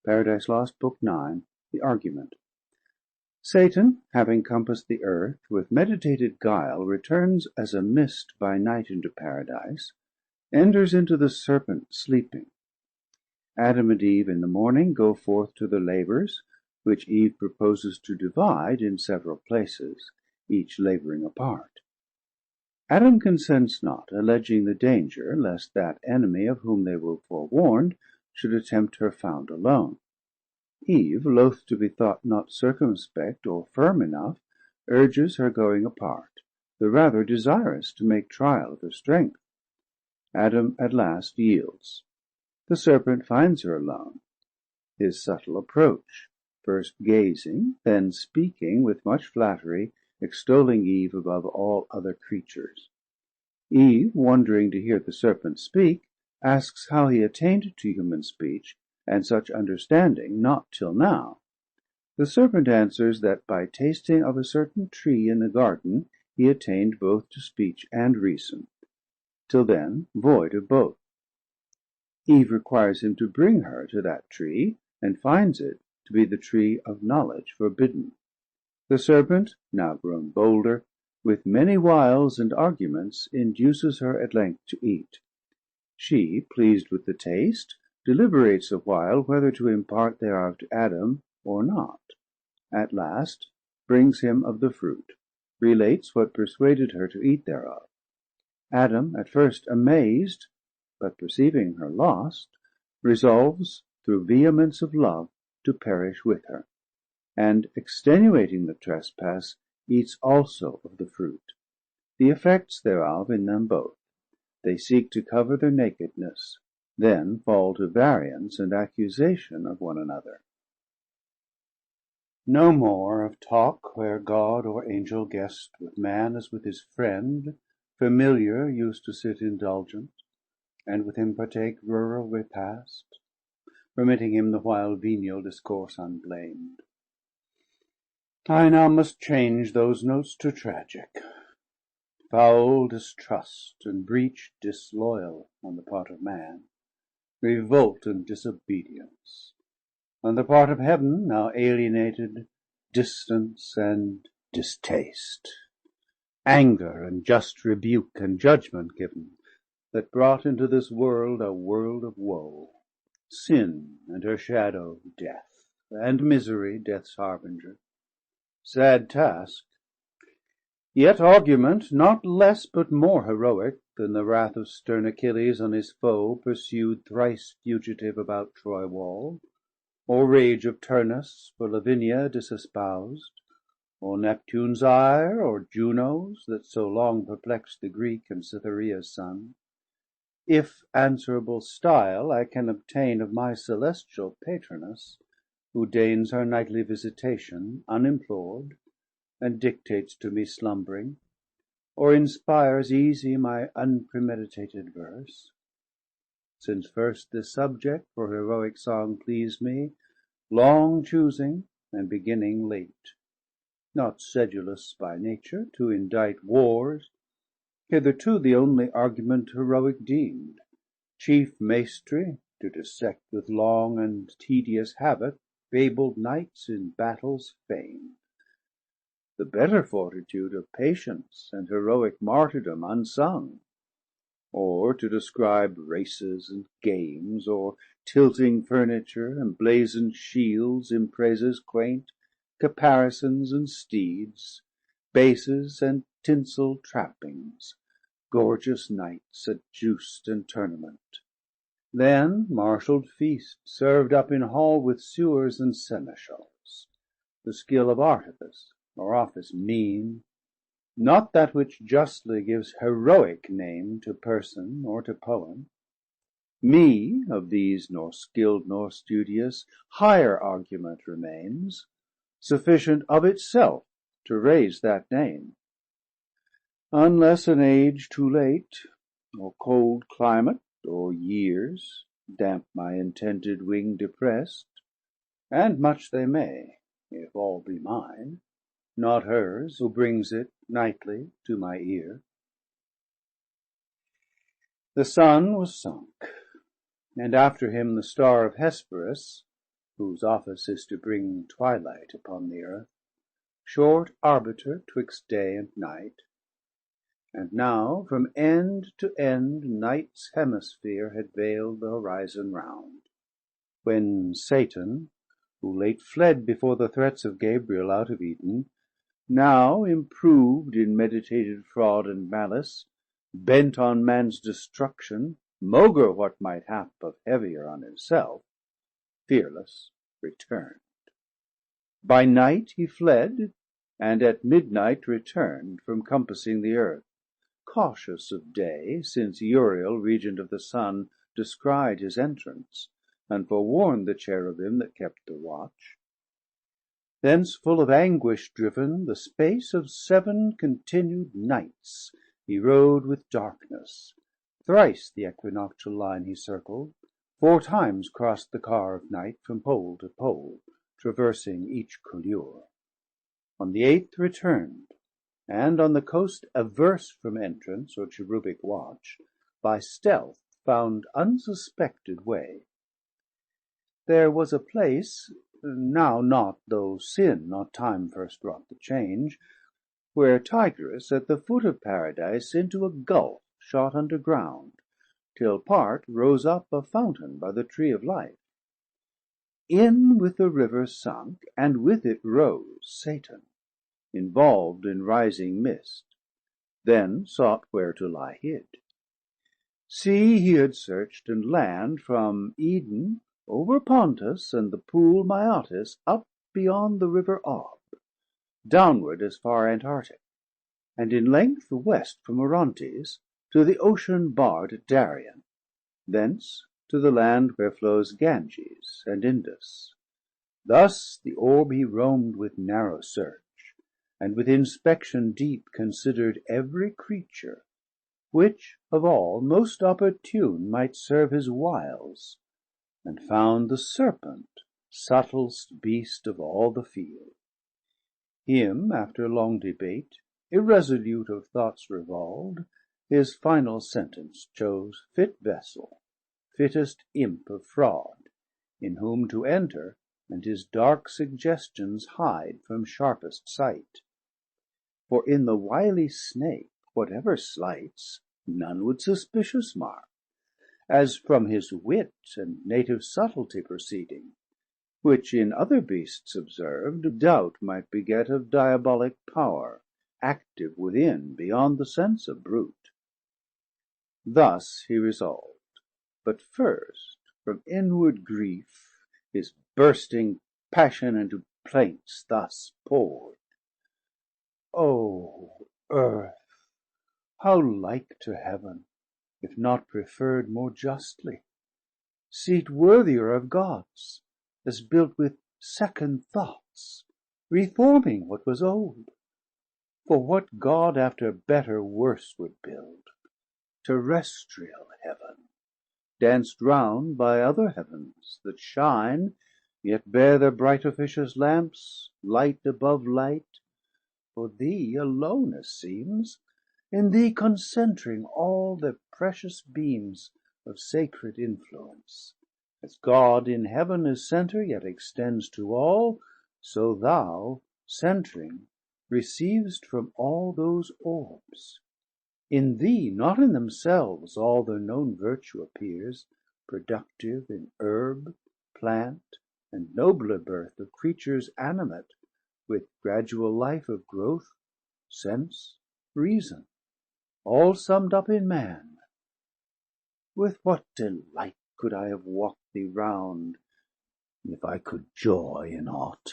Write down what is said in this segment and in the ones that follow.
Paradise Lost, Book 9, The Argument. Satan, having compassed the earth, with meditated guile returns as a mist by night into Paradise, enters into the serpent sleeping. Adam and Eve in the morning go forth to their labours, which Eve proposes to divide in several places, each labouring apart. Adam consents not, alleging the danger lest that enemy of whom they were forewarned should attempt her found alone. Eve, loath to be thought not circumspect or firm enough, urges her going apart, the rather desirous to make trial of her strength. Adam at last yields. The serpent finds her alone. His subtle approach, first gazing, then speaking with much flattery, extolling Eve above all other creatures. Eve, wondering to hear the serpent speak, asks how he attained to human speech, and such understanding not till now. The serpent answers that by tasting of a certain tree in the garden he attained both to speech and reason, till then void of both. Eve requires him to bring her to that tree, and finds it to be the tree of knowledge forbidden. The serpent, now grown bolder, with many wiles and arguments induces her at length to eat. She, pleased with the taste, deliberates a while whether to impart thereof to Adam or not. At last brings him of the fruit, relates what persuaded her to eat thereof. Adam, at first amazed, but perceiving her lost, resolves through vehemence of love to perish with her, and extenuating the trespass, eats also of the fruit. The effects thereof in them both. They seek to cover their nakedness, then fall to variance and accusation of one another. No more of talk where God or angel guest with man as with his friend, familiar used to sit indulgent, and with him partake rural repast, permitting him the while venial discourse unblamed. I now must change those notes to tragic. Foul distrust and breach disloyal on the part of man, revolt and disobedience on the part of heaven, now alienated, distance and distaste, anger and just rebuke and judgment given, that brought into this world a world of woe, sin and her shadow, death, and misery, death's harbinger. Sad task, yet argument not less but more heroic than the wrath of stern Achilles on his foe pursued thrice fugitive about Troy wall, or rage of Turnus for Lavinia disespoused, or Neptune's ire, or Juno's that so long perplexed the Greek and Cytherea's son. If answerable style I can obtain of my celestial patroness, who deigns her nightly visitation unimplored, and dictates to me slumbering, or inspires easy my unpremeditated verse. Since first this subject for heroic song pleased me, long choosing and beginning late, not sedulous by nature to indite wars, hitherto the only argument heroic deemed, chief maestry to dissect with long and tedious habit fabled knights in battles famed, the better fortitude of patience and heroic martyrdom unsung, or to describe races and games, or tilting furniture, emblazoned shields, impraises quaint, caparisons and steeds, bases and tinsel trappings, gorgeous knights at juiced and tournament. Then marshalled feast served up in hall with sewers and seneschals, the skill of artifice or office mean, not that which justly gives heroic name to person or to poem. Me of these nor skilled nor studious higher argument remains, sufficient of itself to raise that name, unless an age too late, or cold climate, or years damp my intended wing depressed, and much they may, if all be mine, not hers who brings it nightly to my ear. The sun was sunk, and after him the star of Hesperus, whose office is to bring twilight upon the earth, short arbiter 'twixt day and night. And now from end to end night's hemisphere had veil'd the horizon round, when Satan, who late fled before the threats of Gabriel out of Eden, now improved in meditated fraud and malice, bent on man's destruction, maugre what might hap of heavier on himself, fearless returned. By night he fled, and at midnight returned from compassing the earth, cautious of day, since Uriel, regent of the sun, descried his entrance, and forewarned the cherubim that kept the watch. Thence full of anguish driven, the space of 7 continued nights he rode with darkness. Thrice the equinoctial line he circled, 4 times crossed the car of night from pole to pole, traversing each colure. On the 8th returned, and on the coast averse from entrance or cherubic watch, by stealth found unsuspected way. There was a place, now not, though sin not time first wrought the change, where Tigris at the foot of Paradise into a gulf shot under ground, till part rose up a fountain by the tree of life. In with the river sunk, and with it rose Satan, involved in rising mist, then sought where to lie hid. Sea he had search'd, and land from Eden over Pontus and the pool Myotis up beyond the river Ob, downward as far Antarctic, and in length west from Orontes to the ocean barr'd at Darien, thence to the land where flows Ganges and Indus. Thus the orb he roam'd with narrow search, and with inspection deep consider'd every creature, which of all most opportune might serve his wiles, and found the serpent subtlest beast of all the field. Him after long debate, irresolute of thoughts revolv'd, his final sentence chose fit vessel, fittest imp of fraud, in whom to enter, and his dark suggestions hide from sharpest sight. For in the wily snake, whatever slights, none would suspicious mark, as from his wit and native subtlety proceeding, which in other beasts observ'd, doubt might beget of diabolic power, active within beyond the sense of brute. Thus he resolved, but first from inward grief his bursting passion into plaints thus pour'd. O Earth, how like to Heaven, if not preferr'd more justly, seat worthier of Gods, as built with second thoughts, reforming what was old. For what God after better worse would build? Terrestrial Heaven, danced round by other Heavens that shine, yet bear their bright officious lamps, light above light, for thee alone as seems, in thee concentring all their precious beams of sacred influence. As God in Heaven is Center, yet extends to all, so thou, centring, receiv'st from all those orbs. In thee, not in themselves, all their known virtue appears, productive in herb, plant, and nobler birth of creatures animate, with gradual life of growth, sense, reason, all summ'd up in man. With what delight could I have walk'd thee round, if I could joy in aught?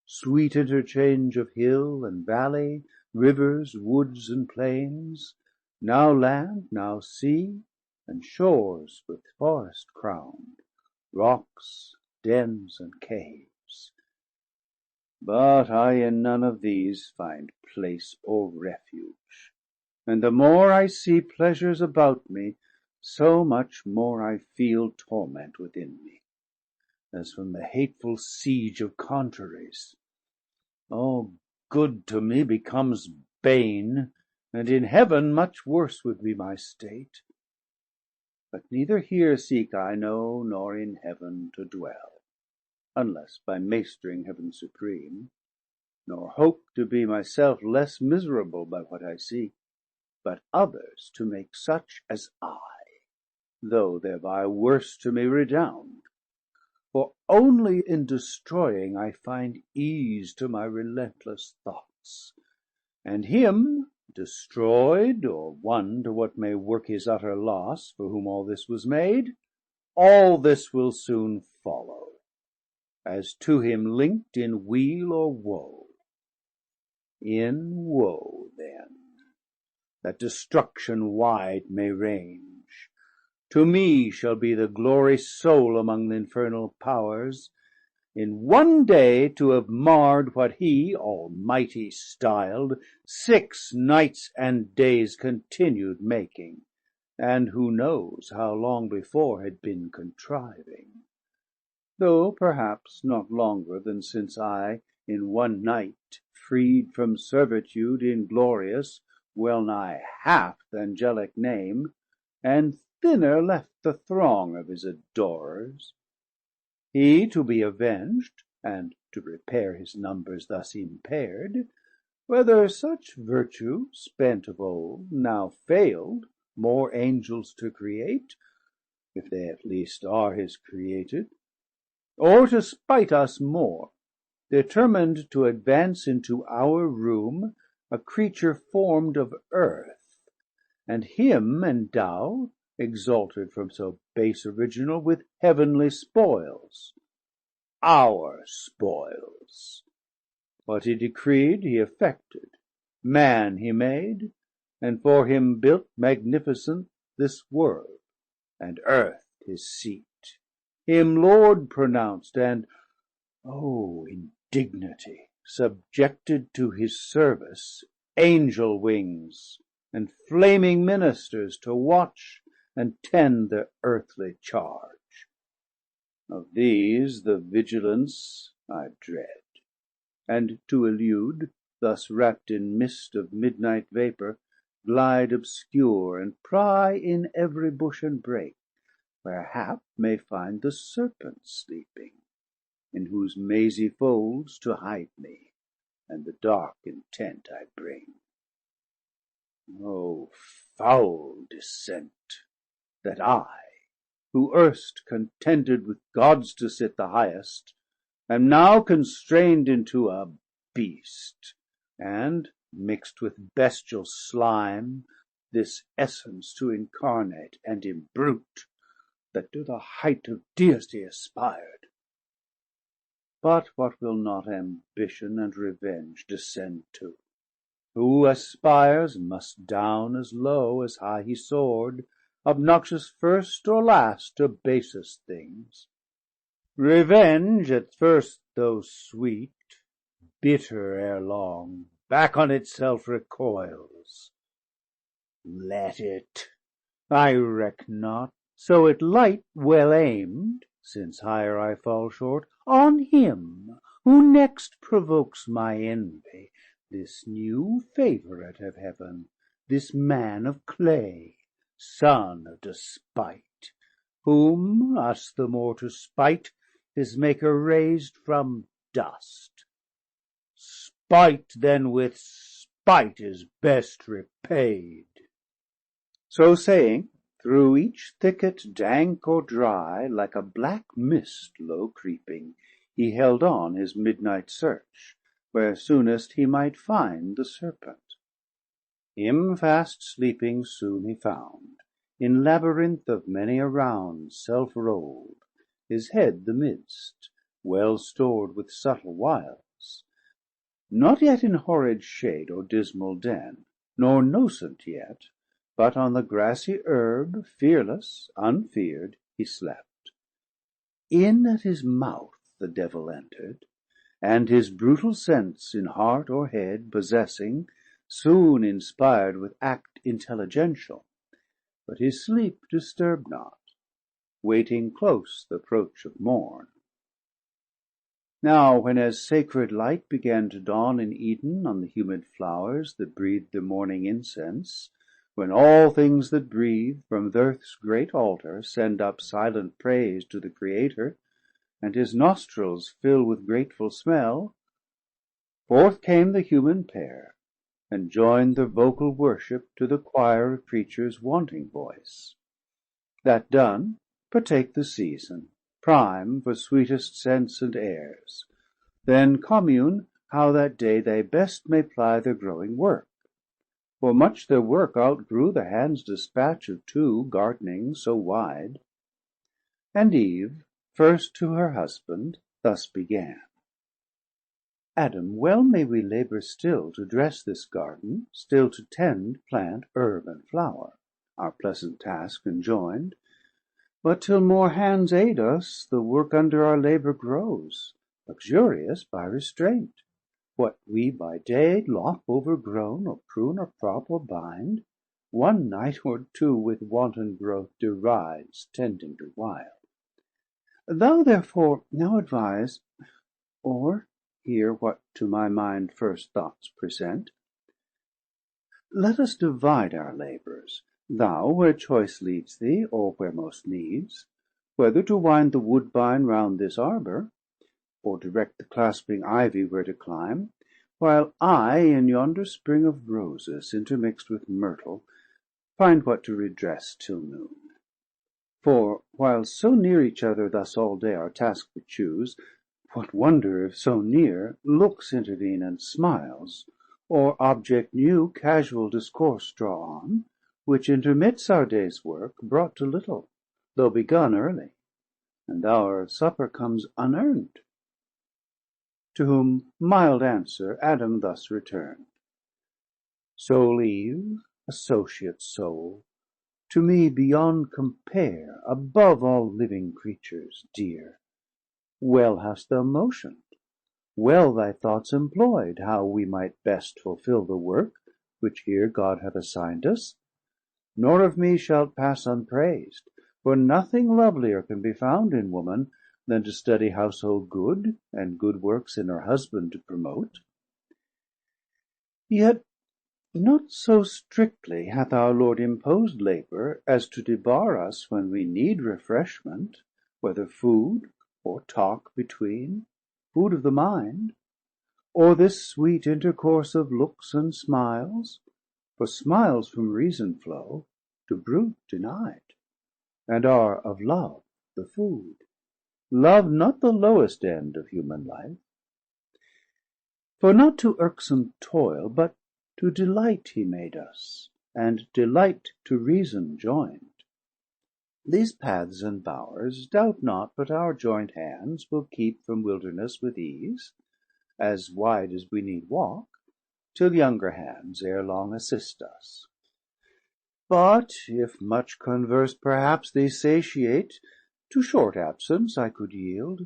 Sweet interchange of hill and valley, rivers, woods and plains, now land, now sea, and shores with forest crown'd, rocks, dens and caves. But I in none of these find place or refuge, and the more I see pleasures about me, so much more I feel torment within me, as from the hateful siege of contraries. All good to me becomes bane, and in Heaven much worse would be my state. But neither here seek I, no, nor in Heaven to dwell. unless by maistering Heaven supreme, nor hope to be myself less miserable by what I seek, but others to make such as I, though thereby worse to me redound. For only in destroying I find ease to my relentless thoughts, and him destroyed, or won to what may work his utter loss, for whom all this was made, all this will soon follow, as to him linked in weal or woe. In woe then, that destruction wide may range, to me shall be the glory sole among the infernal powers, in one day to have marr'd what he, Almighty styled, 6 nights and days continued making, and who knows how long before had been contriving, though perhaps not longer than since I in one night, freed from servitude inglorious, well nigh half th' angelic name, and thinner left the throng of his adorers. He to be avenged, and to repair his numbers thus impair'd, whether such virtue spent of old now fail'd more Angels to create, if they at least are his created, or to spite us more, determined to advance into our room a creature form'd of earth, and him endow, exalted from so base original, with heavenly spoils, our spoils. What he decreed he effected, man he made, and for him built magnificent this world, and earth his seat, him Lord pronounced, and oh indignity, subjected to his service angel wings, and flaming ministers to watch and tend their earthly charge. Of these the vigilance I dread, and to elude, thus wrapt in mist of midnight vapour, glide obscure, and pry in every bush and brake, where hap may find the serpent sleeping, in whose mazy folds to hide me, and the dark intent I bring. O foul descent, that I, who erst contended with Gods to sit the highest, am now constrain'd into a beast, and mix'd with bestial slime, this essence to incarnate and imbrute, that to the height of Deity aspir'd. But what will not ambition and revenge descend to? Who aspires must down as low as high he soar'd, obnoxious first or last to basest things. Revenge at first, though sweet, bitter ere long, back on itself recoils. Let it, I reck not, so it light well aim'd, since higher I fall short, on him who next provokes my envy, this new favourite of Heaven, this man of clay, son of despite, whom, us the more to spite, his Maker raised from dust. Spite then with spite is best repaid. So saying, through each thicket dank or dry, like a black mist low creeping, he held on his midnight search, where soonest he might find the serpent. Him fast sleeping soon he found, in labyrinth of many a round self-roll'd, his head the midst, well stored with subtle wiles, not yet in horrid shade or dismal den, nor nocent yet, but on the grassy herb, fearless, unfear'd, he slept. In at his mouth the Devil enter'd, and his brutal sense in heart or head possessing, soon inspir'd with act intelligential, but his sleep disturbed not, waiting close the approach of morn. Now when as sacred light began to dawn in Eden on the humid flowers that breathed the morning incense, when all things that breathe from the earth's great altar send up silent praise to the Creator, and his nostrils fill with grateful smell, forth came the human pair, and join'd their vocal worship to the choir of creatures wanting voice. That done, partake the season, prime for sweetest sense and airs, then commune how that day they best may ply their growing work. For much their work outgrew the hands dispatch of two gardening so wide. And Eve first to her husband thus began: Adam, well may we labour still to dress this garden, still to tend plant, herb, and flower, our pleasant task enjoin'd. But till more hands aid us, the work under our labour grows, luxurious by restraint. What we by day lop overgrown, or prune, or prop, or bind, one night or two with wanton growth derides, tending to wild. Thou therefore now advise, or hear what to my mind first thoughts present. Let us divide our labours, thou where choice leads thee, or where most needs, whether to wind the woodbine round this arbour, or direct the clasping ivy where to climb, while I in yonder spring of roses, intermixed with myrtle, find what to redress till noon. For while so near each other thus all day our task we choose, what wonder if so near looks intervene and smiles, or object new casual discourse draw on, which intermits our day's work, brought to little, though begun early, and our supper comes unearned. To whom mild answer Adam thus return'd: Soul Eve, associate soul, to me beyond compare, above all living creatures dear, well hast thou motion'd, well thy thoughts employ'd, how we might best fulfill the work which here God hath assign'd us. Nor of me shalt pass unpraised, for nothing lovelier can be found in woman than to study household good, and good works in her husband to promote. Yet not so strictly hath our Lord imposed labour, as to debar us when we need refreshment, whether food or talk between, food of the mind, or this sweet intercourse of looks and smiles, for smiles from reason flow, to brute denied, and are of love the food. Love not the lowest end of human life. For not to irksome toil, but to delight he made us, and delight to reason join'd. These paths and bowers, doubt not but our joint hands will keep from wilderness with ease, as wide as we need walk, till younger hands ere long assist us. But if much converse perhaps they satiate, to short absence I could yield,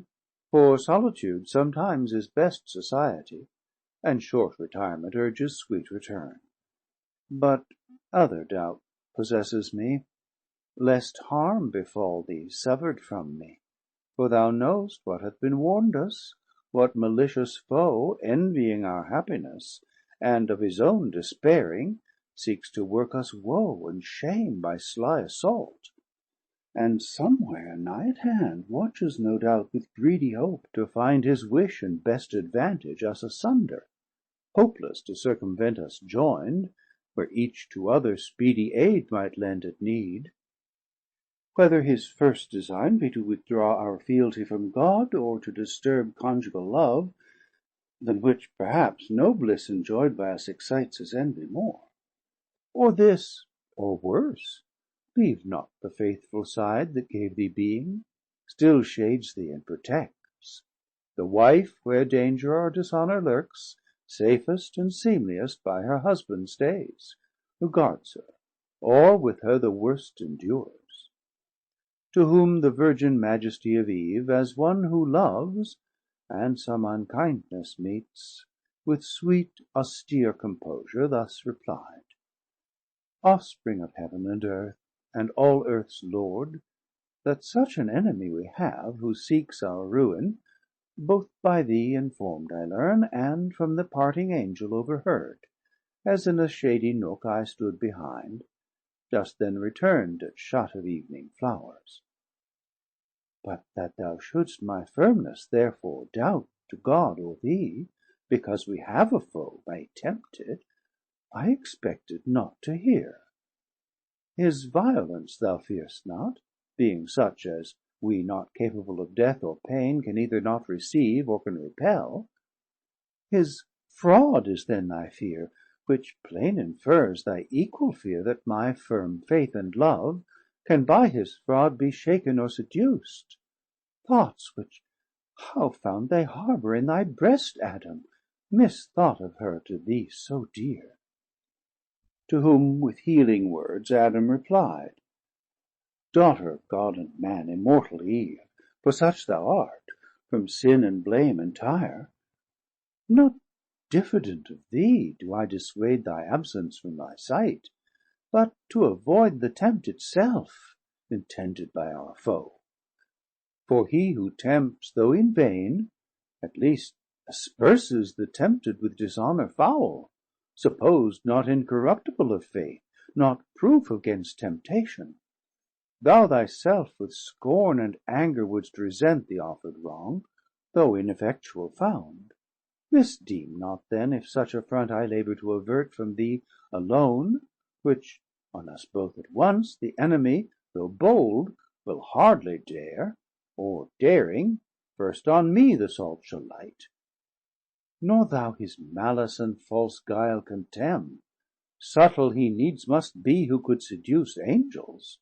for solitude sometimes is best society, and short retirement urges sweet return. But other doubt possesses me, lest harm befall thee sever'd from me, for thou knowst what hath been warn'd us, what malicious foe, envying our happiness, and of his own despairing, seeks to work us woe and shame by sly assault, and somewhere nigh at hand watches no doubt with greedy hope to find his wish and best advantage us asunder, hopeless to circumvent us join'd, where each to other speedy aid might lend at need. Whether his first design be to withdraw our fealty from God, or to disturb conjugal love, than which perhaps no bliss enjoy'd by us excites his envy more, or this, or worse, leave not the faithful side that gave thee being, still shades thee and protects. The wife, where danger or dishonour lurks, safest and seemliest by her husband stays, who guards her, or with her the worst endures. To whom the virgin majesty of Eve, as one who loves, and some unkindness meets, with sweet austere composure thus replied: Offspring of Heaven and Earth, and all Earth's Lord, that such an enemy we have, who seeks our ruin, both by thee inform'd I learn, and from the parting Angel overheard, as in a shady nook I stood behind, just then return'd at shut of evening flowers. But that thou shouldst my firmness therefore doubt to God or thee, because we have a foe may tempt it, I expected not to hear. His violence thou fear'st not, being such as we not capable of death or pain can either not receive or can repel. His fraud is then thy fear, which plain inferrs thy equal fear that my firm faith and love can by his fraud be shaken or seduced. Thoughts which how found they harbour in thy breast, Adam, misthought of her to thee so dear? To whom with healing words Adam replied, Daughter of God and Man, immortal Eve, for such thou art, from sin and blame entire, not diffident of thee do I dissuade thy absence from thy sight, but to avoid the tempt it self, intended by our foe. For he who tempts, though in vain, at least asperses the tempted with dishonour foul, supposed not incorruptible of faith, not proof against temptation. Thou thyself with scorn and anger wouldst resent the offer'd wrong, though ineffectual found. Misdeem not then, if such affront I labour to avert from thee alone, which on us both at once the enemy, though bold, will hardly dare, or daring, first on me the salt shall light. Nor thou his malice and false guile contemn, subtle he needs must be who could seduce Angels,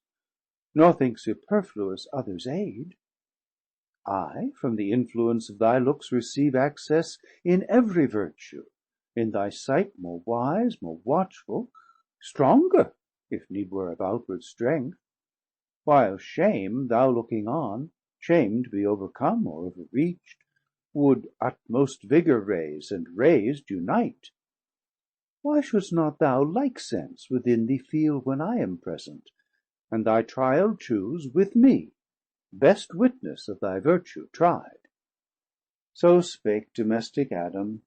nor think superfluous others aid. I from the influence of thy looks receive access in every virtue, in thy sight more wise, more watchful, stronger, if need were of outward strength, while shame thou looking on, shame to be overcome or overreach'd, would utmost vigour raise, and rais'd unite. Why shouldst not thou like sense within thee feel when I am present, and thy trial choose with me, best witness of thy virtue tried? So spake domestic Adam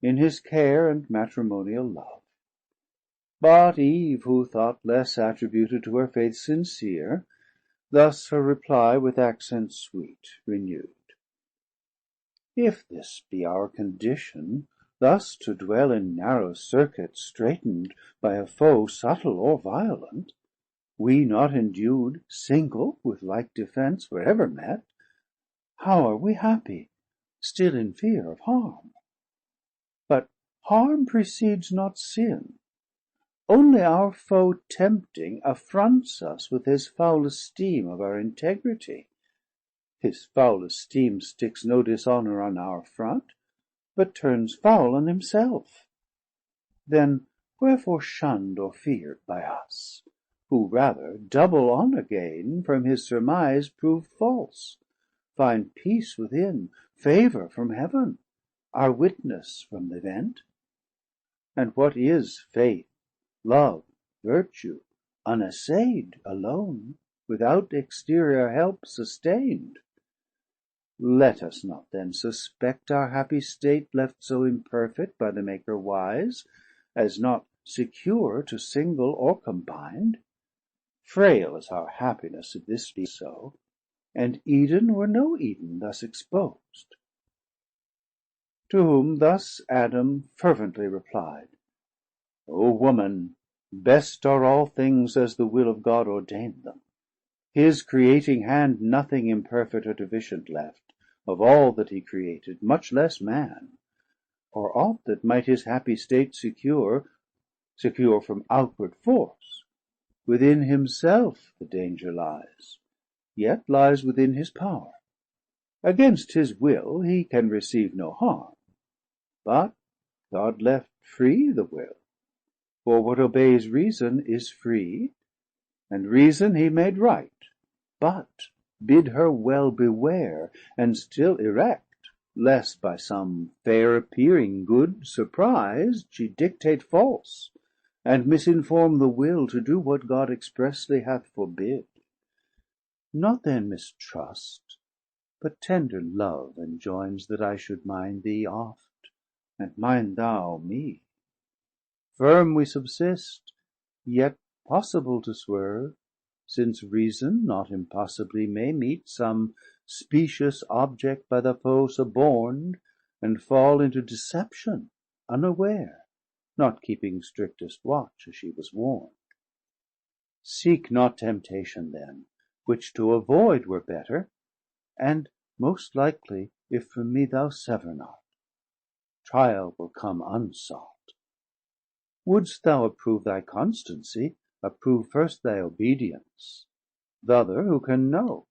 in his care and matrimonial love. But Eve, who thought less attributed to her faith sincere, thus her reply with accent sweet renew'd. If this be our condition, thus to dwell in narrow circuit straiten'd by a foe subtle or violent, we not endued single with like defence wherever met, how are we happy, still in fear of harm? But harm precedes not sin, only our foe tempting affronts us with his foul esteem of our integrity. His foul esteem sticks no dishonour on our front, but turns foul on himself. Then wherefore shunn'd or fear'd by us, who rather double honour gain from his surmise prov'd false, find peace within, favour from Heaven, our witness from th' event? And what is faith, love, virtue, unassay'd, alone, without exterior help sustain'd? Let us not then suspect our happy state left so imperfect by the Maker wise, as not secure to single or combined. Frail is our happiness if this be so, and Eden were no Eden thus exposed. To whom thus Adam fervently replied, O woman, best are all things as the will of God ordain'd them. His creating hand nothing imperfect or deficient left of all that he created, much less man, or aught that might his happy state secure from outward force. Within himself the danger lies, yet lies within his power. Against his will he can receive no harm, but God left free the will, for what obeys reason is free, and reason he made right, but bid her well beware, and still erect, lest by some fair appearing good surprised she dictate false, and misinform the will to do what God expressly hath forbid. Not then mistrust, but tender love enjoins that I should mind thee oft, and mind thou me. Firm we subsist, yet possible to swerve, since reason not impossibly may meet some specious object by the foe suborn'd, and fall into deception unaware, not keeping strictest watch as she was warned. Seek not temptation then, which to avoid were better, and most likely, if from me thou sever not, trial will come unsought. Wouldst thou approve thy constancy, approve first thy obedience. Th'other who can know,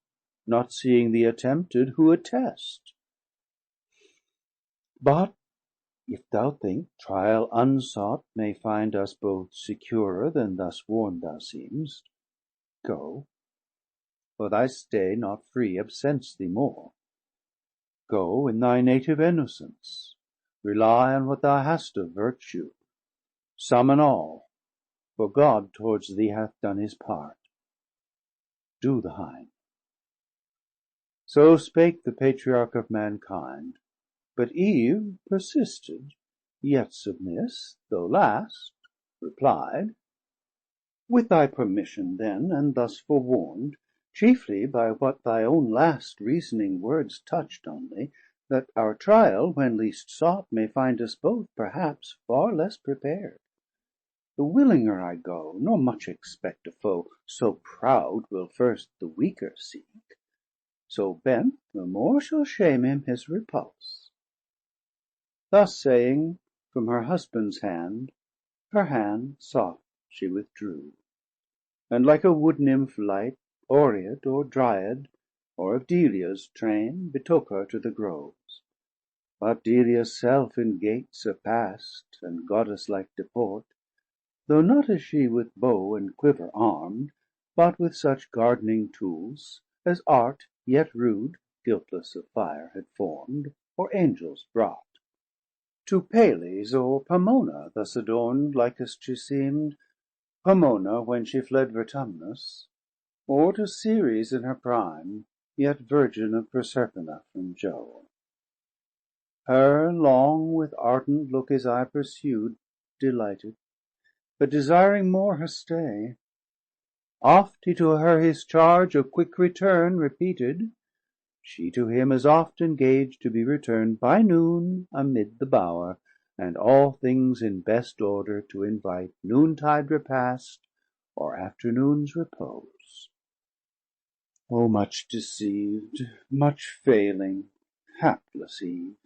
not seeing thee attempted, who attest? But if thou think trial unsought may find us both securer than thus warned thou seemst, go, for thy stay not free absents thee more. Go in thy native innocence, rely on what thou hast of virtue, summon all, for God towards thee hath done his part. Do thine. So spake the Patriarch of mankind, but Eve persisted, yet submiss, though last, replied, With thy permission then, and thus forewarned, chiefly by what thy own last reasoning words touch'd only, that our trial, when least sought, may find us both, perhaps, far less prepar'd. The willinger I go, nor much expect a foe so proud will first the weaker seek. So bent, the more shall shame him his repulse. Thus saying, from her husband's hand, her hand soft she withdrew, and like a wood nymph light, Oread or Dryad, or of Delia's train, betook her to the groves. But Delia's self in gait surpass'd, and goddess like deport, though not as she with bow and quiver arm'd, but with such gardening tools as art, yet rude, guiltless of fire, had form'd, or angels brought. To Pales or Pomona thus adorn'd likest she seem'd, Pomona when she fled Vertumnus, or to Ceres in her prime, yet virgin of Proserpina from Jove. Her long with ardent look his eye pursu'd, delighted, but desiring more her stay. Oft he to her his charge of quick return repeated, she to him as oft engaged to be return'd by noon amid the bower, and all things in best order to invite noontide repast or afternoon's repose. O much deceived, much failing, hapless Eve,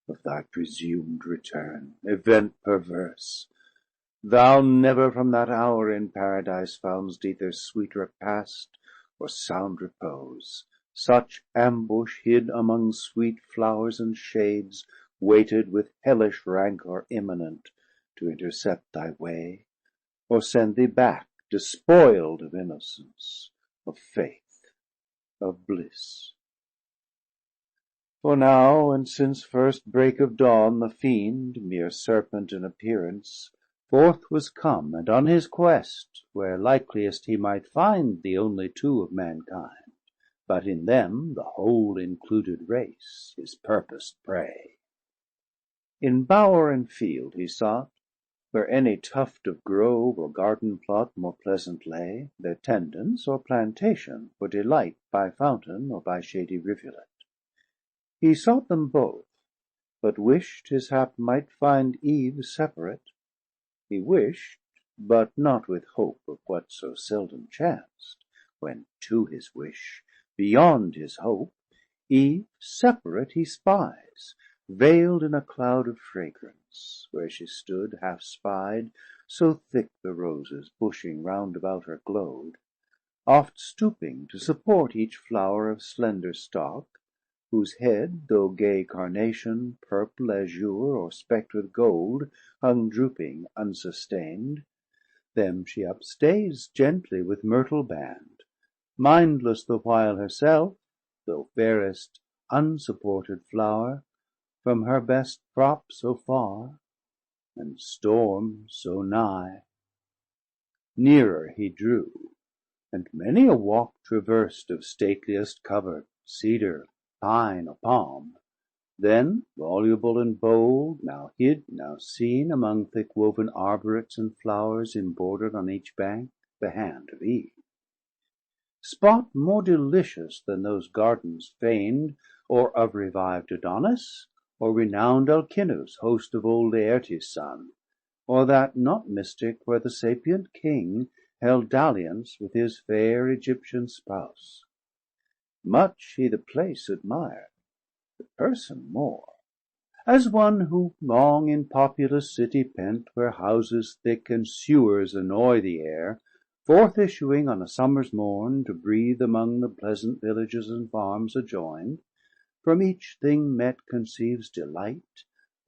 of thy presum'd return, event perverse! Thou never from that hour in Paradise foundst either sweet repast or sound repose. Such ambush hid among sweet flowers and shades waited with hellish rancor imminent to intercept thy way, or send thee back despoiled of innocence, of faith, of bliss. For now, and since first break of dawn, the fiend, mere serpent in appearance, forth was come, and on his quest, where likeliest he might find the only two of mankind, but in them the whole included race, his purposed prey. In bower and field he sought, where any tuft of grove or garden plot more pleasant lay, their tendance or plantation for delight by fountain or by shady rivulet. He sought them both, but wish'd his hap might find Eve separate. He wish'd, but not with hope of what so seldom chanced, when to his wish, beyond his hope, Eve separate he spies, veil'd in a cloud of fragrance, where she stood half spied, so thick the roses bushing round about her glow'd, oft stooping to support each flower of slender stalk, whose head, though gay carnation, purple azure, or speck'd with gold, hung drooping unsustained. Them she upstays gently with myrtle band, mindless the while herself, though fairest unsupported flower, from her best prop so far, and storm so nigh. Nearer he drew, and many a walk traversed of stateliest cover, cedar, pine, or palm, then voluble and bold, now hid, now seen among thick woven arborets and flowers embroidered on each bank, the hand of Eve. spot more delicious than those Gardens feign'd, or of reviv'd Adonis, or renown'd Alcinous, host of old Laertes' son, or that not mystic where the sapient King held dalliance with his fair Egyptian spouse. Much he the place admir'd, the person more, as one who long in populous City pent, where houses thick and sewers annoy the air, forth issuing on a Summers morn, to breathe among the pleasant Villages and Farms adjoin'd, from each thing met conceives delight,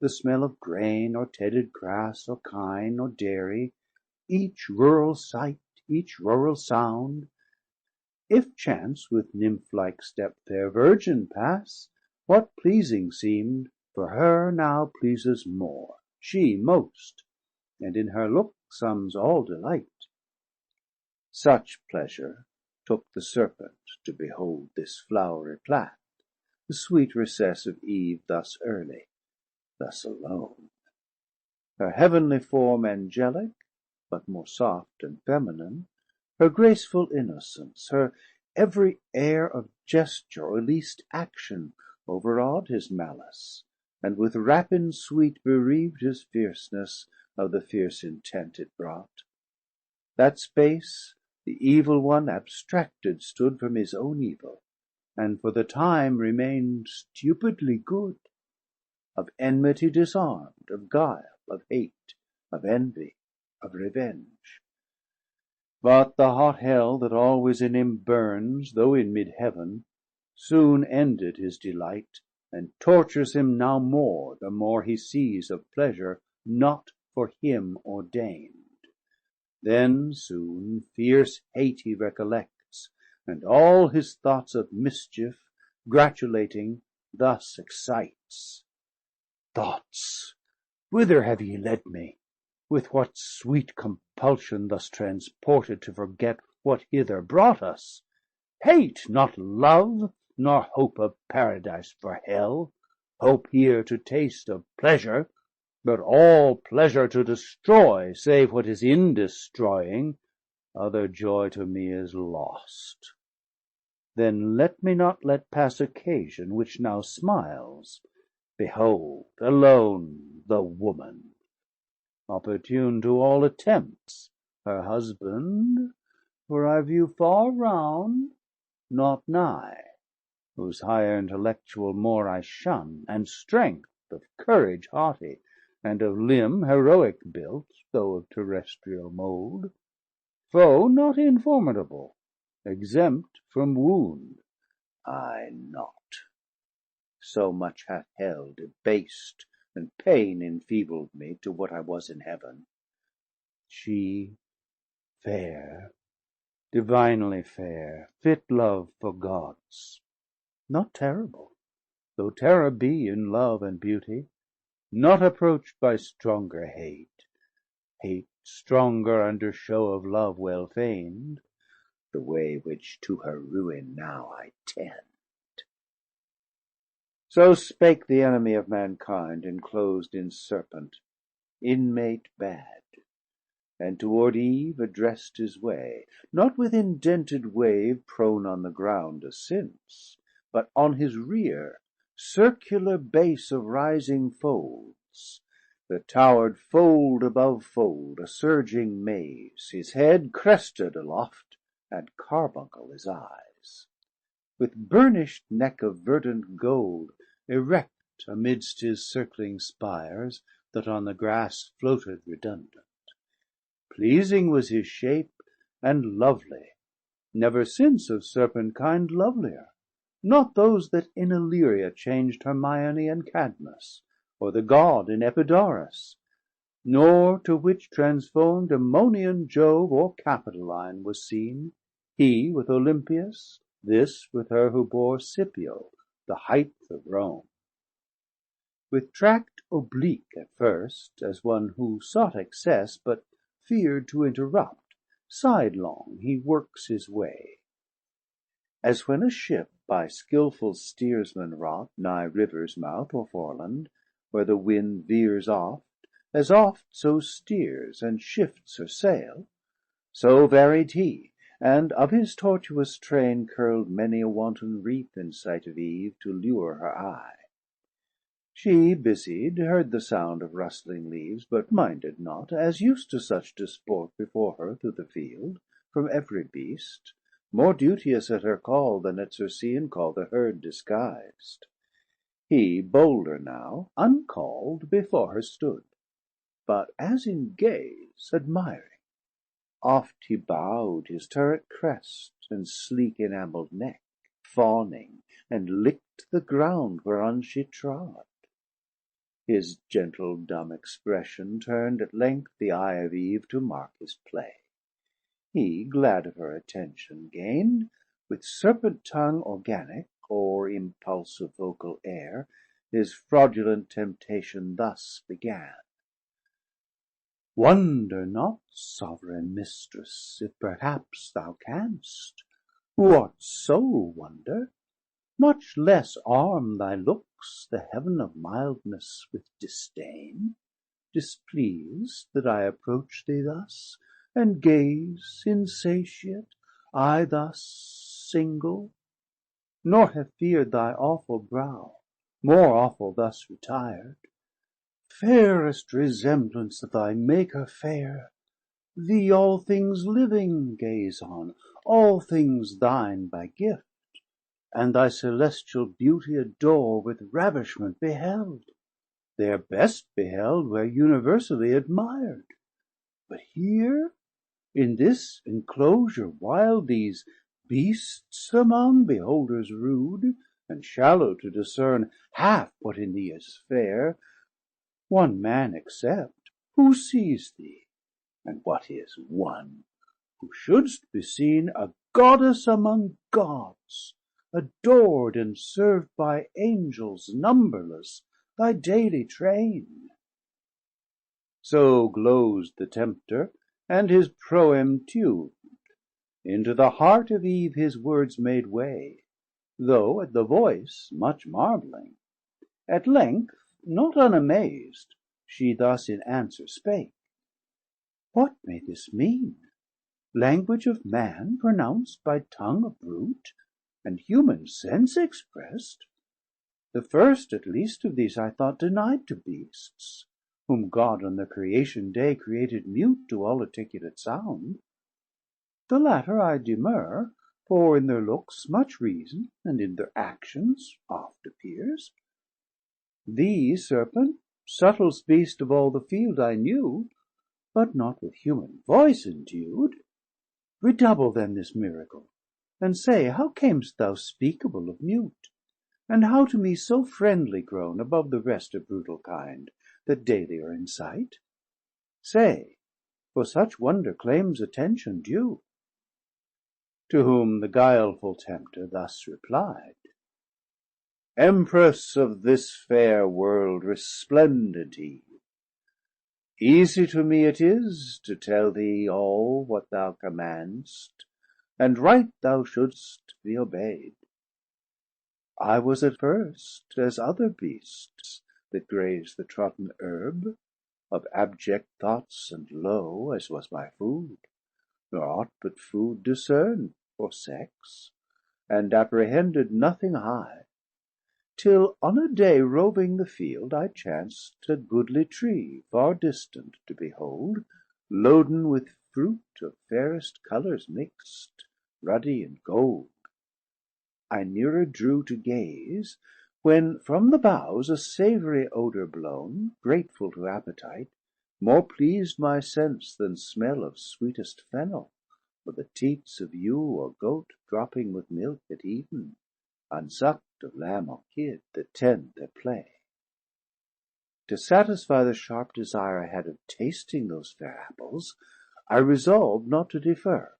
the smell of grain, or tedded grass, or kine, or dairy, each rural sight, each rural sound. If chance with Nymph-like step fair Virgin pass, what pleasing seem'd, for her now pleases more, she most, and in her look sums all delight. Such pleasure took the Serpent to behold this flowery plat, the sweet recess of Eve thus early, thus alone. Her heavenly form angelic, but more soft and feminine, her graceful innocence, her every air of gesture or least action overawed his malice, and with rapine sweet bereav'd his fierceness of the fierce intent it brought. That space the evil one abstracted stood from his own evil, and for the time remain'd stupidly good, of enmity disarm'd, of guile, of hate, of envy, of revenge. But the hot hell that always in him burns, though in mid heaven, soon ended his delight, and tortures him now more, the more he sees of pleasure not for him ordain'd. Then soon fierce hate he recollects, and all his thoughts of mischief, gratulating, thus excites: Thoughts, whither have ye led me? With what sweet compulsion thus transported to forget what hither brought us? Hate not love, nor hope of Paradise for Hell, hope here to taste of pleasure, but all pleasure to destroy, save what is in destroying, other joy to me is lost. Then let me not let pass occasion which now smiles. Behold alone the woman, opportune to all attempts, her husband, for I view far round, not nigh, whose higher intellectual more I shun, and strength of courage haughty, and of limb heroic built, though of terrestrial mold, foe not informidable, exempt from wound, I not. So much hath hell debased, and pain enfeebled me to what I was in heaven. She fair, divinely fair, fit love for Gods, not terrible, though terror be in love and beauty, not approach'd by stronger hate, hate stronger under show of love well feign'd, the way which to her ruin now I tend. So spake the enemy of mankind, enclosed in Serpent, inmate bad, and toward Eve address'd his way, not with indented wave prone on the ground as since, but on his rear, circular base of rising folds, that tower'd fold above fold, a surging maze, his head crested aloft, and carbuncle his eyes, with burnish'd neck of verdant gold, erect amidst his circling spires, that on the grass floated redundant. Pleasing was his shape, and lovely, never since of Serpent kind lovelier, not those that in Illyria changed Hermione and Cadmus, or the God in Epidaurus, nor to which transform'd Ammonian Jove or Capitoline was seen, he with Olympius, this with her who bore Scipio, the height of Rome. With tract oblique at first, as one who sought excess, but fear'd to interrupt, sidelong he works his way, as when a ship by skilful steersman wrought nigh river's mouth or foreland, where the wind veers oft, as oft so steers and shifts her sail, so varied he, and of his tortuous train Curl'd many a wanton wreath in sight of Eve, To lure her eye. She, busied, heard the sound of rustling leaves, But minded not, as used to such disport Before her through the field, from every beast, More duteous at her call than at Circean call the herd disguised. He, bolder now, uncall'd before her stood, But as in gaze admiring. Oft he bow'd his turret crest and sleek enamelled neck, Fawning, and lick'd the ground whereon she trod. His gentle dumb expression turn'd at length The eye of Eve to mark his play. He, glad of her attention gain'd, with serpent tongue Organic, or impulsive vocal air, His fraudulent temptation thus began. Wonder not, sovereign mistress, if perhaps thou canst. What soul wonder? Much less arm thy looks the heaven of mildness with disdain, displeased that I approach thee thus, and gaze insatiate, I thus single, nor have fear'd thy awful brow, more awful thus retir'd. Fairest resemblance of thy Maker fair, thee all things living gaze on, all things thine by gift, and thy celestial beauty adore with ravishment beheld, their best beheld where universally admir'd. But here in this enclosure wild, these beasts among, beholders rude, and shallow to discern half what in thee is fair, one man except, who sees thee, and what is one, who shouldst be seen a Goddess among Gods, ador'd and served by angels numberless, thy daily train. So gloz'd the tempter, and his proem tun'd. Into the heart of Eve his words made way, though at the voice much marvelling. At length, not unamazed, she thus in answer spake: What may this mean? Language of man pronounced by tongue of brute, and human sense expressed? The first at least of these I thought denied to beasts, whom God on the creation day created mute to all articulate sound. The latter I demur, for in their looks much reason, and in their actions oft appears. Thee, Serpent, subtlest beast of all the field, I knew, but not with human voice endued. Redouble then this miracle, and say, How cam'st thou speakable of mute, and how to me so friendly grown above the rest of brutal kind, that daily are in sight? Say, for such wonder claims attention due. To whom the guileful tempter thus replied: Empress of this fair world, resplendent Eve, easy to me it is to tell thee all what thou commandst, and right thou shouldst be obey'd. I was at first as other beasts that graze the trodden herb, of abject thoughts and low, as was my food, nor aught but food discern'd for sex, and apprehended nothing high, till on a day roving the field I chanced a goodly tree far distant to behold, Loaden with fruit of fairest colours mix'd, ruddy and gold. I nearer drew to gaze, when from the boughs a savoury odour blown, Grateful to appetite, more pleased my sense Than smell of sweetest fennel, or the teats of ewe Or goat dropping with milk at even, unsuck'd of lamb or kid, that tend their play. To satisfy the sharp desire I had of tasting those fair apples, I resolved not to defer.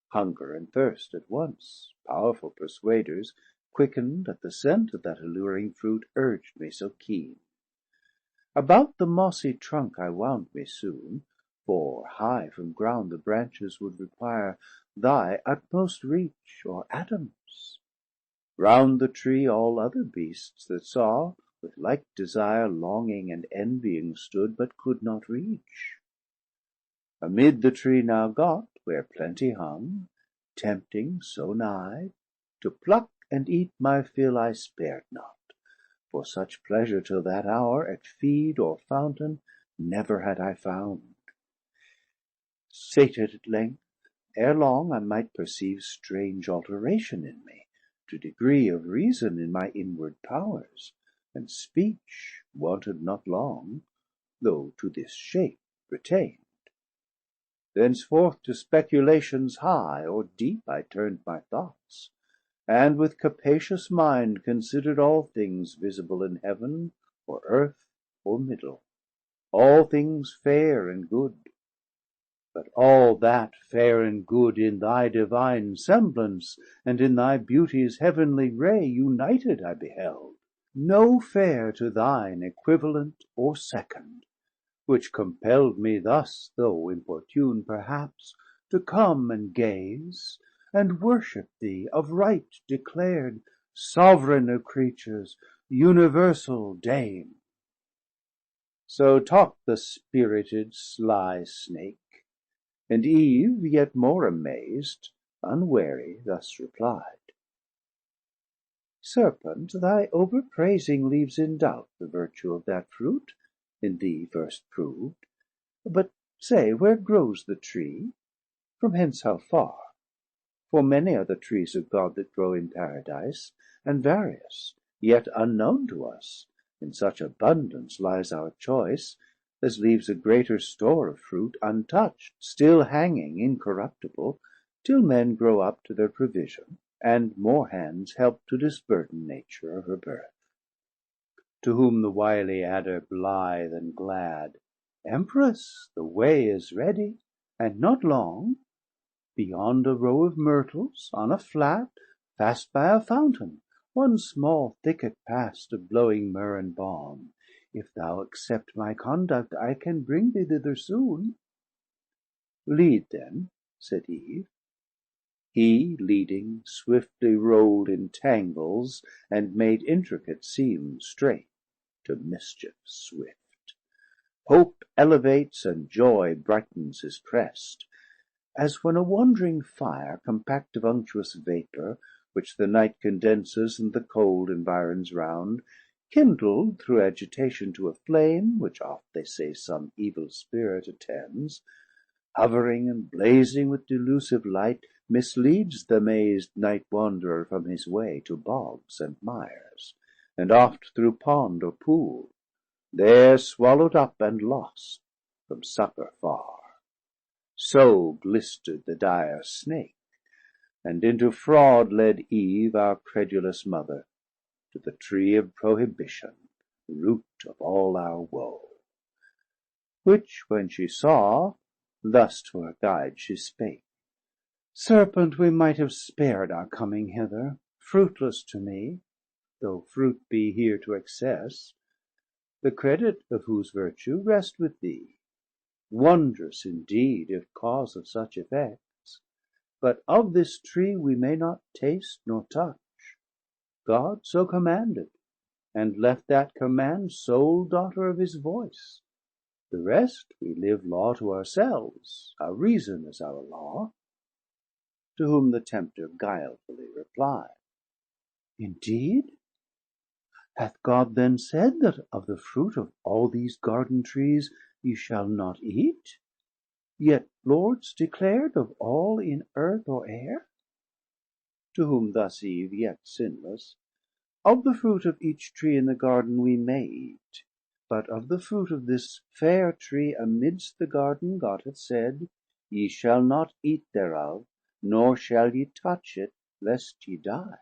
Hunger and thirst at once, powerful persuaders, quicken'd at the scent of that alluring fruit, urged me so keen. About the mossy trunk I wound me soon, for high from ground the branches would require thy utmost reach, or Adam's. Round the tree all other beasts that saw, with like desire longing and envying stood, but could not reach. Amid the tree now got, where plenty hung, tempting so nigh, to pluck and eat my fill I spared not, for such pleasure till that hour at feed or fountain never had I found. Sated at length, ere long I might perceive strange alteration in me, to degree of reason in my inward powers, and speech wanted not long, though to this shape retain'd. Thenceforth to speculations high or deep I turn'd my thoughts, and with capacious mind consider'd all things visible in heaven, or earth, or middle, all things fair and good. But all that fair and good in thy divine semblance, and in thy beauties heavenly ray united I beheld, no fair to thine equivalent or second, which compell'd me thus, though importune perhaps, to come and gaze, and worship thee of right declar'd, Sovereign of Creatures, universal Dame. So talk'd the spirited sly Snake, and Eve, yet more amazed, unwary, thus replied: Serpent, thy overpraising leaves in doubt the virtue of that fruit, in thee first prov'd. But say, where grows the tree? From hence how far? For many are the trees of God that grow in Paradise, and various, yet unknown to us. In such abundance lies our choice, as leaves a greater store of fruit untouch'd, still hanging incorruptible, till men grow up to their provision, and more hands help to disburden Nature of her birth. To whom the wily Adder blithe and glad: Empress, the way is ready, and not long. Beyond a row of myrtles, on a flat, fast by a fountain, one small thicket past of blowing myrrh and balm. If thou accept my conduct, I can bring thee thither soon. Lead then, said Eve. He, leading, swiftly roll'd in tangles, and made intricate seem straight, to mischief swift. Hope elevates, and joy brightens his crest, as when a wandring fire, compact of unctuous vapour, which the night condenses and the cold environs round, kindled through agitation to a flame, which oft they say some evil spirit attends, hovering and blazing with delusive light, misleads the mazed night wanderer from his way to bogs and mires, and oft through pond or pool, there swallow'd up and lost from succour far. So glister'd the dire Snake, and into fraud led Eve, our credulous mother, to the tree of prohibition, root of all our woe. Which when she saw, thus to her guide she spake: Serpent, we might have spared our coming hither, fruitless to me, though fruit be here to excess, the credit of whose virtue rest with thee. Wondrous indeed, if cause of such effects. But of this tree we may not taste nor touch. God so commanded, and left that command sole daughter of his voice. The rest we live law to ourselves, our reason is our law. To whom the Tempter guilefully replied: Indeed? Hath God then said, that of the fruit of all these garden trees ye shall not eat? Yet Lords declar'd of all in earth or air? To whom thus Eve, yet sinless: Of the fruit of each tree in the garden we may eat, but of the fruit of this fair tree amidst the garden God hath said, Ye shall not eat thereof, nor shall ye touch it, lest ye die.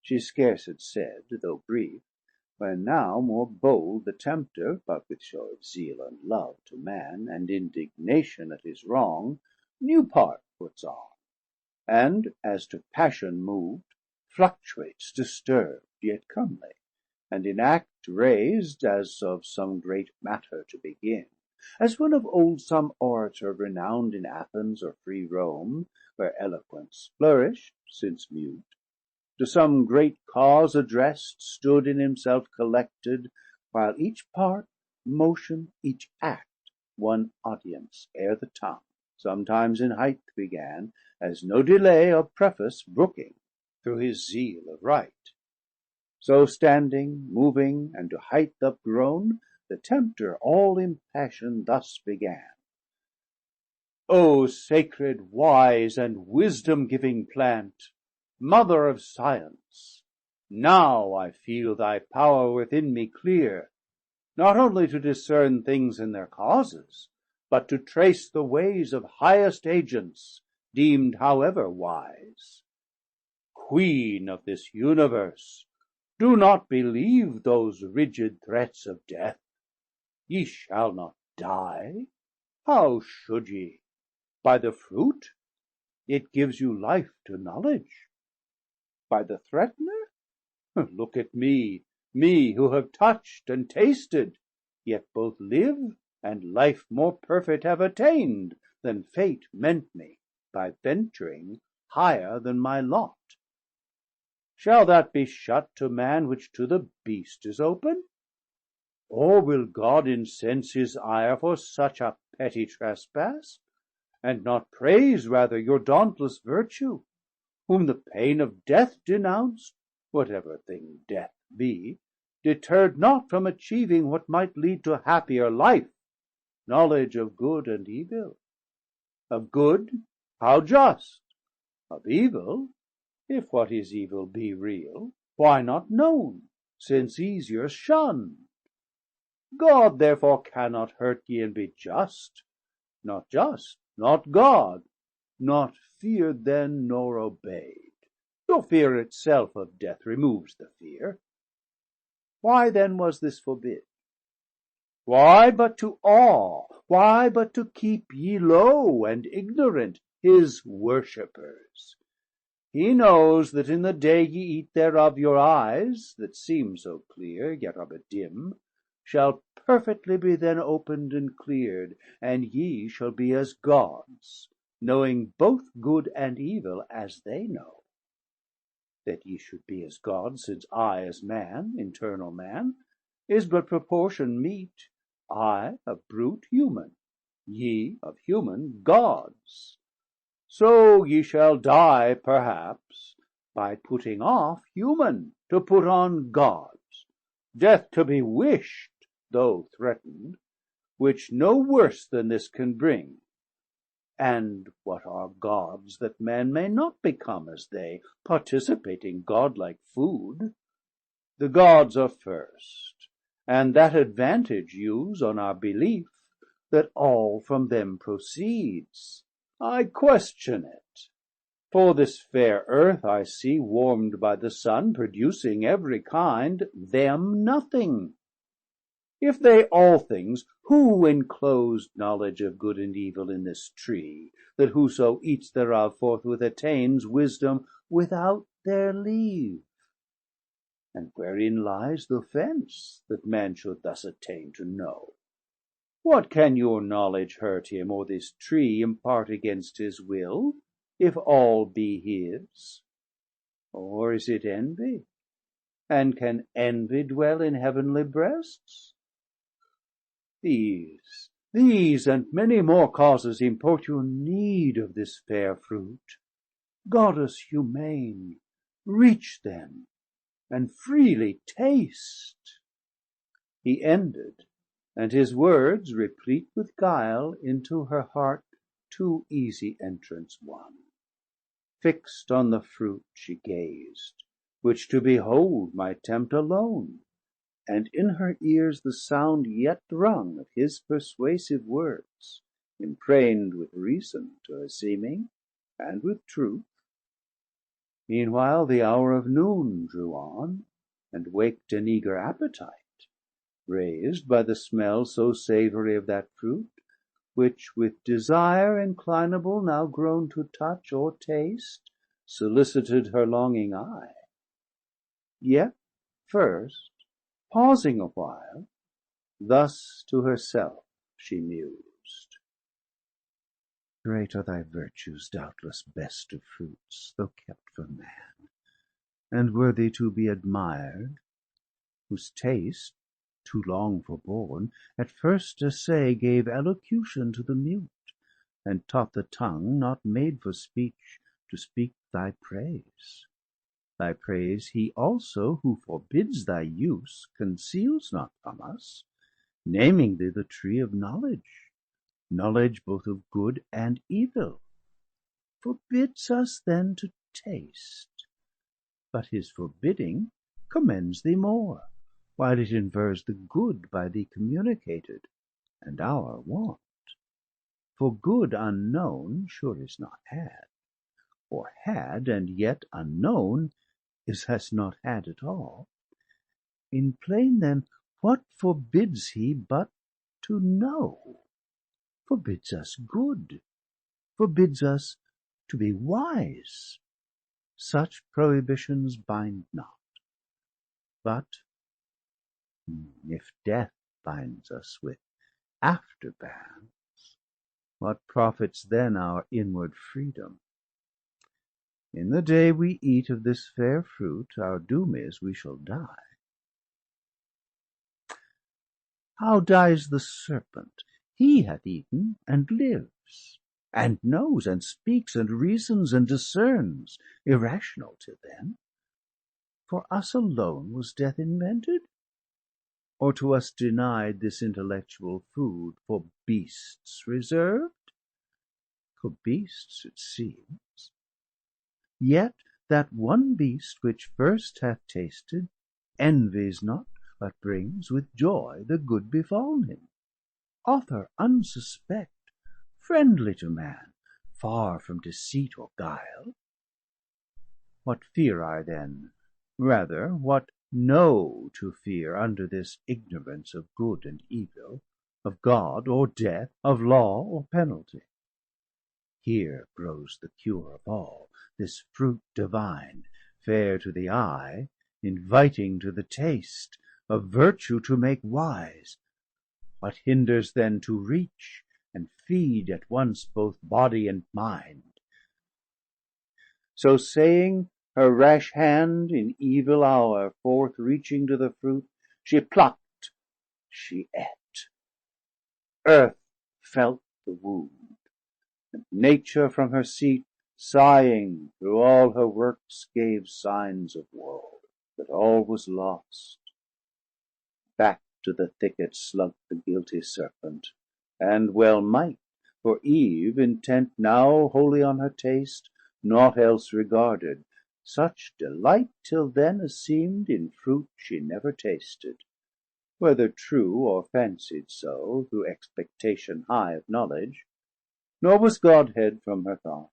She scarce had said, though brief, when now more bold the Tempter, but with show of zeal and love to man, and indignation at his wrong, new part puts on, and as to passion mov'd, fluctuates disturb'd, yet comely, and in act raised, as of some great matter to begin, as when of old some Orator renown'd in Athens or free Rome, where eloquence flourish'd, since mute, to some great cause address'd, stood in himself collected, while each part, motion, each act, one audience ere the tongue, sometimes in height began, as no delay of preface brooking, through his zeal of right. So standing, moving, and to height upgrown, the tempter all impassioned thus began. O sacred, wise, and wisdom-giving plant, mother of science, now I feel thy power within me clear, not only to discern things in their causes, but to trace the ways of highest agents, deemed however wise. Queen of this universe, do not believe those rigid threats of death. Ye shall not die. How should ye? By the fruit? It gives you life to knowledge. By the threatener? Look at me who have touched and tasted, yet both live and life more perfect have attained than fate meant me, by venturing higher than my lot. Shall that be shut to man which to the beast is open? Or will God incense his ire for such a petty trespass, and not praise rather your dauntless virtue, whom the pain of death denounced, whatever thing death be, deterred not from achieving what might lead to happier life, knowledge of good and evil? Of good, how just? Of evil, if what is evil be real, why not known, since easier shunned? God therefore cannot hurt ye and be just, not just, not God, not feared then nor obeyed, though fear itself of death removes the fear. Why then was this forbid? Why but to awe? Why but to keep ye low and ignorant, his worshippers? He knows that in the day ye eat thereof, your eyes, that seem so clear, yet are but dim, shall perfectly be then opened and cleared, and ye shall be as gods, knowing both good and evil as they know. That ye should be as gods, since I as man, internal man, is but proportion meet, I of brute human, ye of human gods. So ye shall die perhaps, by putting off human to put on gods, death to be wished, though threatened, which no worse than this can bring. And what are gods that man may not become as they, participating godlike food? The gods are first, and that advantage use on our belief, that all from them proceeds. I question it. For this fair earth I see warm'd by the sun, producing every kind, them nothing. If they all things, who enclosed knowledge of good and evil in this tree, that whoso eats thereof forthwith attains wisdom without their leave? And wherein lies the offence, that man should thus attain to know? What can your knowledge hurt him, or this tree impart against his will, if all be his? Or is it envy? And can envy dwell in heavenly breasts? These and many more causes import your need of this fair fruit. Goddess humane, reach then, and freely taste. He ended, and his words, replete with guile, into her heart too easy entrance won. Fixed on the fruit she gazed, which to behold might tempt alone, and in her ears the sound yet rung of his persuasive words, impregned with reason to her seeming, and with truth. Meanwhile the hour of noon drew on, and waked an eager appetite, raised by the smell so savoury of that fruit, which with desire inclinable, now grown to touch or taste, solicited her longing eye. Yet first, pausing a while, thus to herself she mused. Great are thy virtues, doubtless best of fruits, though kept from man, and worthy to be admired, whose taste, too long forborne, at first assay gave elocution to the mute, and taught the tongue, not made for speech, to speak thy praise. Thy praise he also, who forbids thy use, conceals not from us, naming thee the tree of knowledge, knowledge both of good and evil, forbids us then to taste. But his forbidding commends thee more, while it infers the good by thee communicated, and our want. For good unknown sure is not had, or had and yet unknown is as not had at all. In plain then, what forbids he but to know? Forbids us good, forbids us to be wise. Such prohibitions bind not. But if death binds us with after bands, what profits then our inward freedom? In the day we eat of this fair fruit, our doom is we shall die. How dies the serpent? He hath eaten and lives, and knows, and speaks, and reasons, and discerns, irrational till then. For us alone was death invented? Or to us denied this intellectual food, for beasts reserved? For beasts it seems. Yet that one beast which first hath tasted envies not, but brings with joy the good befallen him, author unsuspect, friendly to man, far from deceit or guile. What fear I then? Rather, what know to fear under this ignorance of good and evil, of God or death, of law or penalty? Here grows the cure of all, this fruit divine, fair to the eye, inviting to the taste, of virtue to make wise. What hinders then to reach and feed at once both body and mind? So saying, her rash hand in evil hour forth reaching to the fruit, she plucked, she ate. Earth felt the wound, and nature from her seat, sighing through all her works, gave signs of woe. But all was lost. Back to the thicket slunk the guilty serpent, and well might, for Eve, intent now wholly on her taste, naught else regarded, such delight till then as seem'd in fruit she never tasted, whether true or fancied so, through expectation high of knowledge. Nor was Godhead from her thought.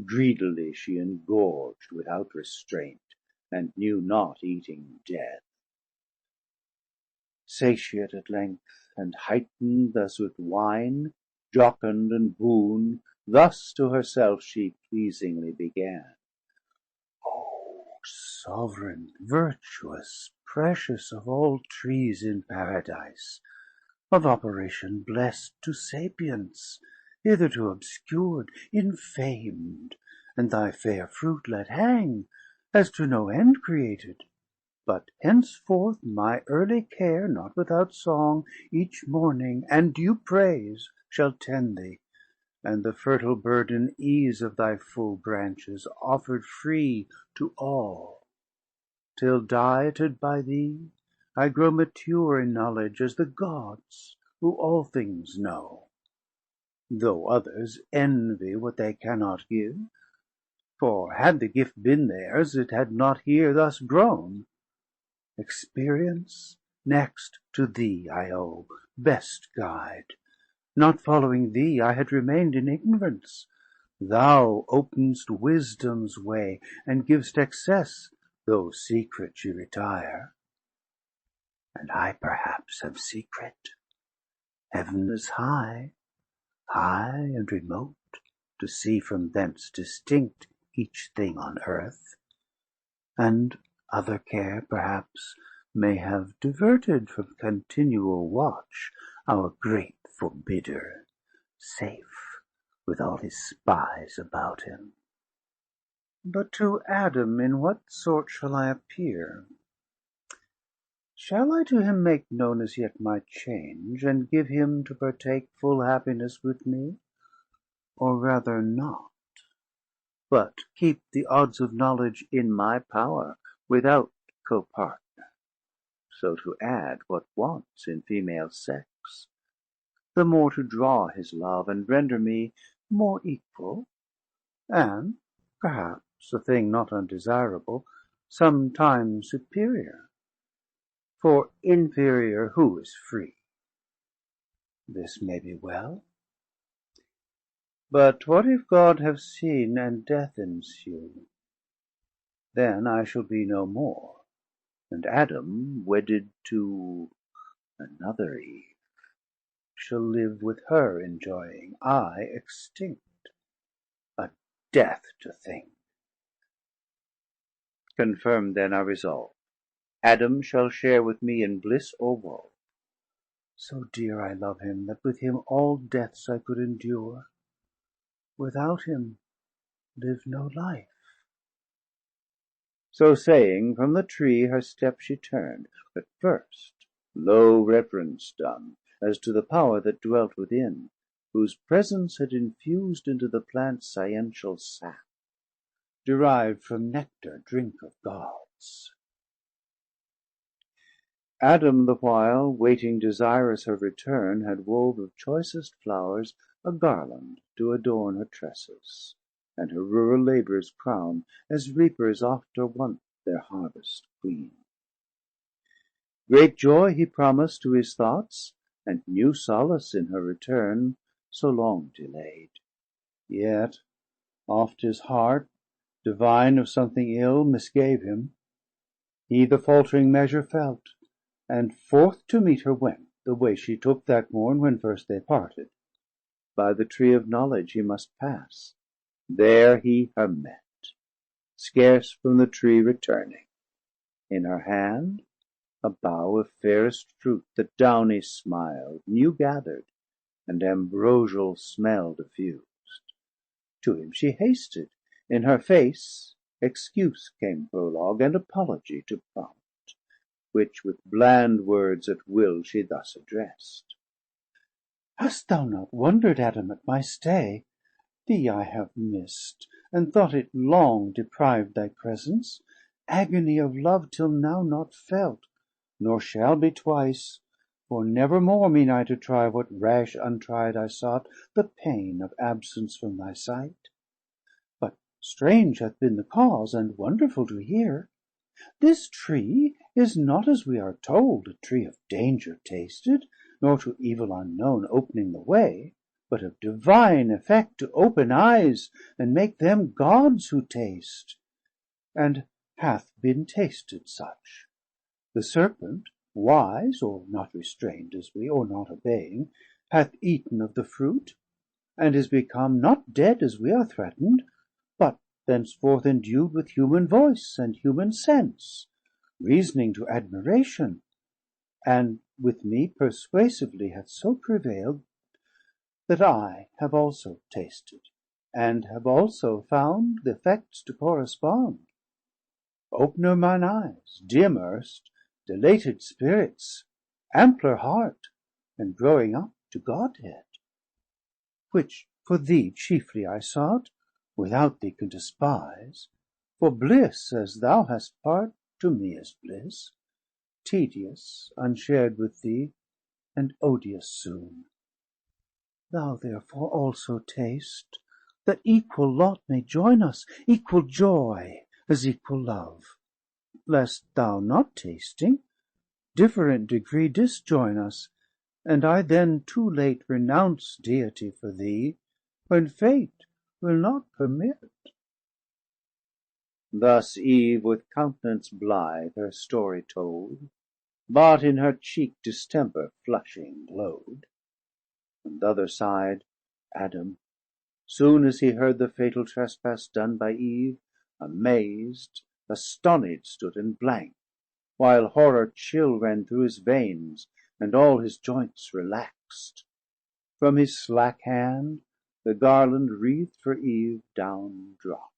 Greedily she engorged without restraint, and knew not eating death. Satiate at length, and heightened thus with wine, jocund and boon, thus to herself she pleasingly began. O sovereign, virtuous, precious of all trees in Paradise, of operation blessed to sapience, hitherto obscured, infamed, and thy fair fruit let hang, as to no end created. But henceforth my early care, not without song, each morning, and due praise, shall tend thee, and the fertile burden ease of thy full branches, offered free to all, till dieted by thee, I grow mature in knowledge as the Gods, who all things know, though others envy what they cannot give. For had the gift been theirs, it had not here thus grown. Experience next to thee I owe, best guide. Not following thee, I had remained in ignorance. Thou open'st wisdom's way, and giv'st excess, though secret she retire. And I perhaps have secret. Heaven is high, high and remote, to see from thence distinct each thing on earth, and other care perhaps may have diverted from continual watch our great forbidder, safe with all his spies about him. But to Adam in what sort shall I appear? Shall I to him make known as yet my change, and give him to partake full happiness with me, or rather not, but keep the odds of knowledge in my power, without co-partner, so to add what wants in female sex, the more to draw his love, and render me more equal, and perhaps, a thing not undesirable, sometimes superior. For inferior who is free? This may be well. But what if God have seen, and death ensue? Then I shall be no more, and Adam, wedded to another Eve, shall live with her enjoying, I extinct. A death to think. Confirm'd then our resolve. Adam shall share with me in bliss or woe. So dear I love him, that with him all deaths I could endure. Without him live no life. So saying, from the tree her step she turn'd, but first low reverence done, as to the power that dwelt within, whose presence had infused into the plant's sciential sap, derived from nectar drink of Gods. Adam the while, waiting desirous her return, had wove of choicest flowers a garland to adorn her tresses, and her rural labours crown, as reapers oft are wont their harvest queen. Great joy he promised to his thoughts, and new solace in her return, so long delayed. Yet oft his heart, divine of something ill, misgave him. He the faltering measure felt, and forth to meet her went, the way she took that morn when first they parted. By the tree of knowledge he must pass, there he her met, scarce from the tree returning. In her hand a bough of fairest fruit, that downy smiled, new gather'd, and ambrosial smell diffused. To him she hasted, in her face excuse came prologue, and apology to prompt, which with bland words at will she thus address'd. Hast thou not wonder'd, Adam, at my stay? Thee I have miss'd, and thought it long depriv'd Thy presence, agony of love till now not felt, nor shall be twice, for never more mean I to try what rash untry'd I sought, the pain of absence from thy sight. But strange hath been the cause, and wonderful to hear. This tree is not, as we are told, a tree of danger tasted, nor to evil unknown opening the way, but of divine effect to open eyes, and make them Gods who taste, and hath been tasted such. The Serpent, wise, or not restrain'd as we, or not obeying, hath eaten of the fruit, and is become not dead as we are threatned, but thenceforth endued with human voice and human sense, reasoning to admiration, and with me persuasively hath so prevail'd, that I have also tasted, and have also found th' effects to correspond. Op'ner mine eyes, dim erst, dilated spirits, ampler heart, and growing up to Godhead, which for thee chiefly I sought, without thee can despise, for bliss as thou hast part, to me is bliss, tedious unshared with thee, and odious soon. Thou therefore also taste, that equal lot may join us, equal joy as equal love, lest thou not tasting, different degree disjoin us, and I then too late renounce Deity for thee, when Fate will not permit. Thus Eve with countenance blithe her story told, but in her cheek distemper flushing glow'd. On th'other side Adam, soon as he heard the fatal trespass done by Eve, amazed, astonished stood and blank, while horror chill ran through his veins, and all his joints relaxed. From his slack hand the garland wreath'd for Eve down dropp'd,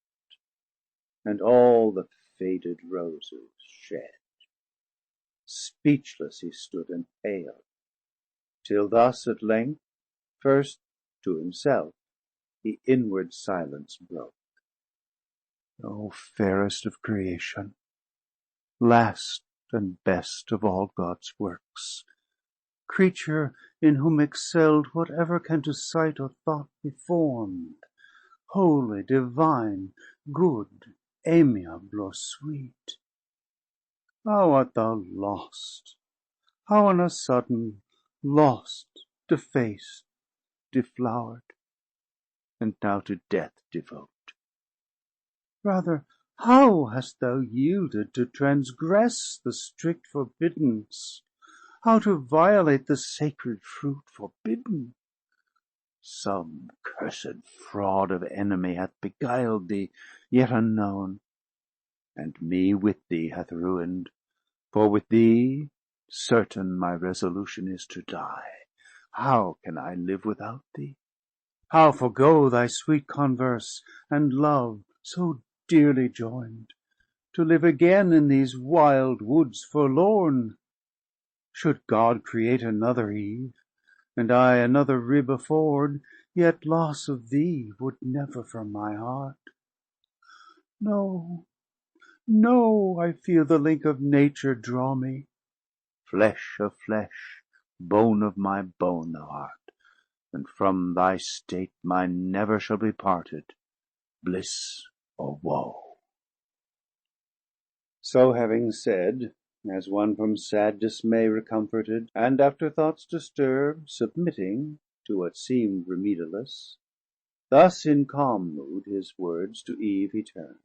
and all the faded roses shed. Speechless he stood and pale, till thus at length, first to himself, the inward silence broke. O fairest of creation, last and best of all God's works, creature in whom excelled whatever can to sight or thought be formed, holy, divine, good, amiable, or sweet, how art thou lost, how on a sudden lost, defaced, deflowered, and now to death devote. Rather, how hast thou yielded to transgress the strict forbiddance, how to violate the sacred fruit forbidden? Some cursed fraud of enemy hath beguiled thee, yet unknown, and me with thee hath ruined, for with thee certain my resolution is to die. How can I live without thee? How forego thy sweet converse, and love so dearly joined, to live again in these wild woods forlorn? Should God create another Eve, and I another rib afford, yet loss of thee would never from my heart. No, no, I feel the link of nature draw me, flesh of flesh, bone of my bone thou art, and from thy state mine never shall be parted, bliss or woe. So having said, as one from sad dismay recomforted, and after thoughts disturbed, submitting to what seemed remedialess, thus in calm mood his words to Eve he turned.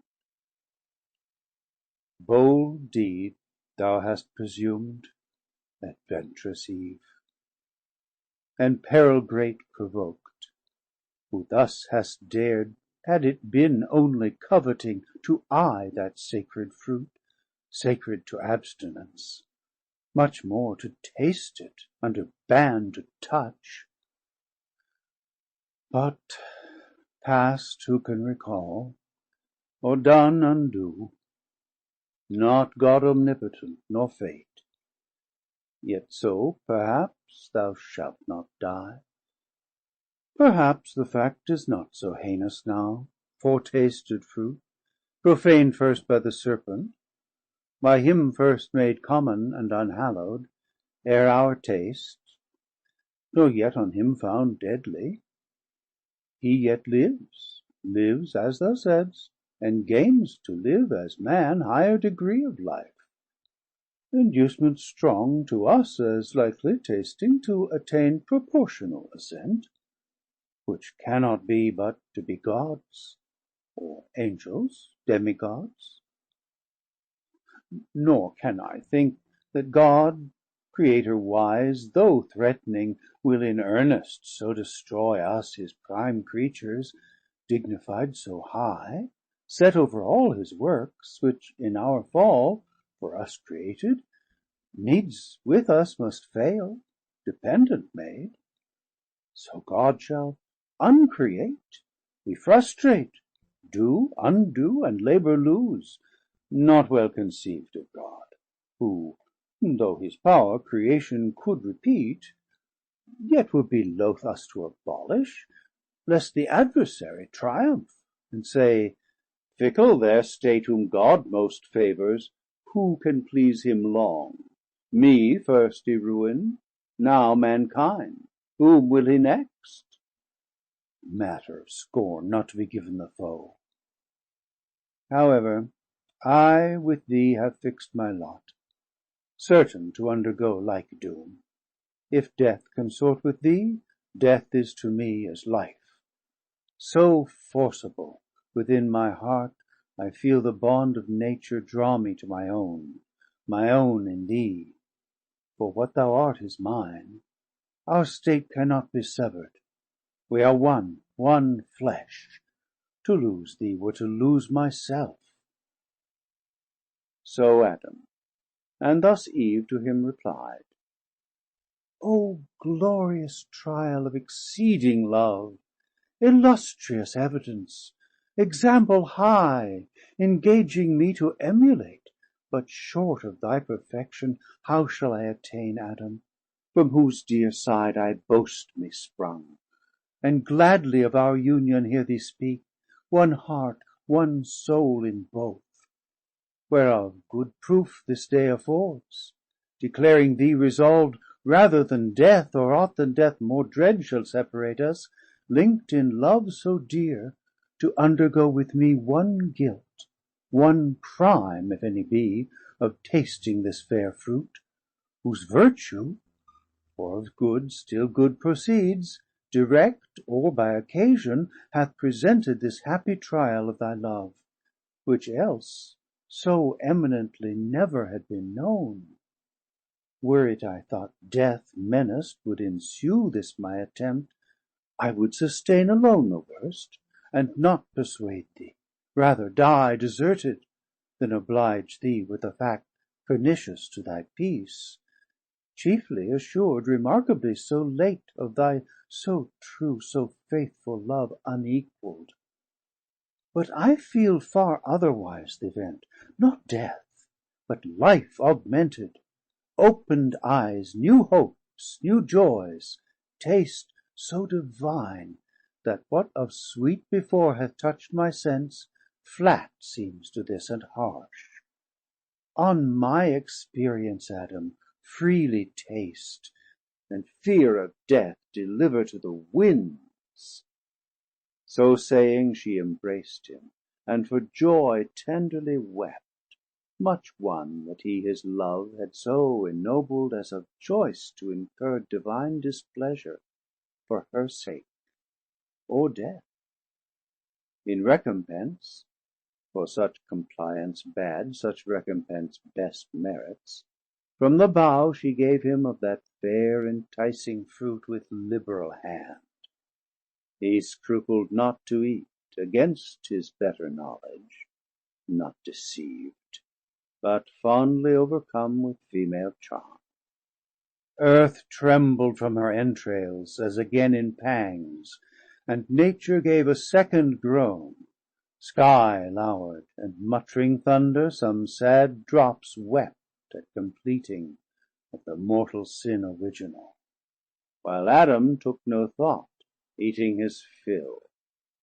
Bold deed thou hast presumed, adventurous Eve, and peril great provoked, who thus hast dared, had it been only coveting, to eye that sacred fruit, sacred to abstinence, much more to taste it, under ban to touch. But past who can recall, or done undo? Not God omnipotent, nor fate. Yet so perhaps thou shalt not die. Perhaps the fact is not so heinous now, foretasted fruit, profaned first by the serpent, by him first made common and unhallowed, ere our taste, nor yet on him found deadly. He yet lives, lives as thou saidst, and gains to live as man higher degree of life. Inducement strong to us as likely tasting to attain proportional ascent, which cannot be but to be Gods, or Angels, Demigods. Nor can I think that God, Creator wise, though threatning, will in earnest so destroy us his prime creatures, dignified so high, set over all his works, which in our fall, for us created, needs with us must fail, dependent made. So God shall uncreate, we frustrate, do, undo, and labour lose, not well conceived of God, who, though his power creation could repeat, yet would be loath us to abolish, lest the adversary triumph, and say, fickle their state whom God most favours, who can please him long? Me first he ruined, now mankind, whom will he next? Matter of scorn, not to be given the foe. However, I with thee have fixed my lot, certain to undergo like doom. If death consort with thee, death is to me as life. So forcible within my heart, I feel the bond of nature draw me to my own in thee. For what thou art is mine, our state cannot be sever'd, we are one, one flesh, to lose thee were to lose myself. So Adam, and thus Eve to him replied, O glorious trial of exceeding love, illustrious evidence, example high, engaging me to emulate, but short of thy perfection, how shall I attain, Adam, from whose dear side I boast me sprung, and gladly of our union hear thee speak, one heart, one soul in both, whereof good proof this day affords, declaring thee resolved rather than death, or aught than death more dread shall separate us, link'd in love so dear, to undergo with me one guilt, one crime, if any be, of tasting this fair fruit, whose virtue, for of good still good proceeds, direct or by occasion hath presented this happy trial of thy love, which else so eminently never had been known. Were it, I thought, death menaced would ensue this my attempt, I would sustain alone the worst, and not persuade thee, rather die deserted, than oblige thee with a fact pernicious to thy peace, chiefly assured remarkably so late of thy so true, so faithful love unequal'd. But I feel far otherwise th' event, not death, but life augmented, open'd eyes, new hopes, new joys, taste so divine, that what of sweet before hath touch'd my sense, flat seems to this and harsh. On my experience, Adam, freely taste, and fear of death deliver to the winds. So saying, she embraced him, and for joy tenderly wept, much won that he his love had so ennobled, as of choice to incur divine displeasure for her sake, or death. In recompense, for such compliance bad, such recompense best merits, from the bough she gave him of that fair enticing fruit with liberal hand. He scrupled not to eat, against his better knowledge, not deceived, but fondly overcome with female charm. Earth trembled from her entrails, as again in pangs, and Nature gave a second groan. Sky lour'd, and muttering thunder some sad drops wept at completing of the mortal sin original, while Adam took no thought, eating his fill,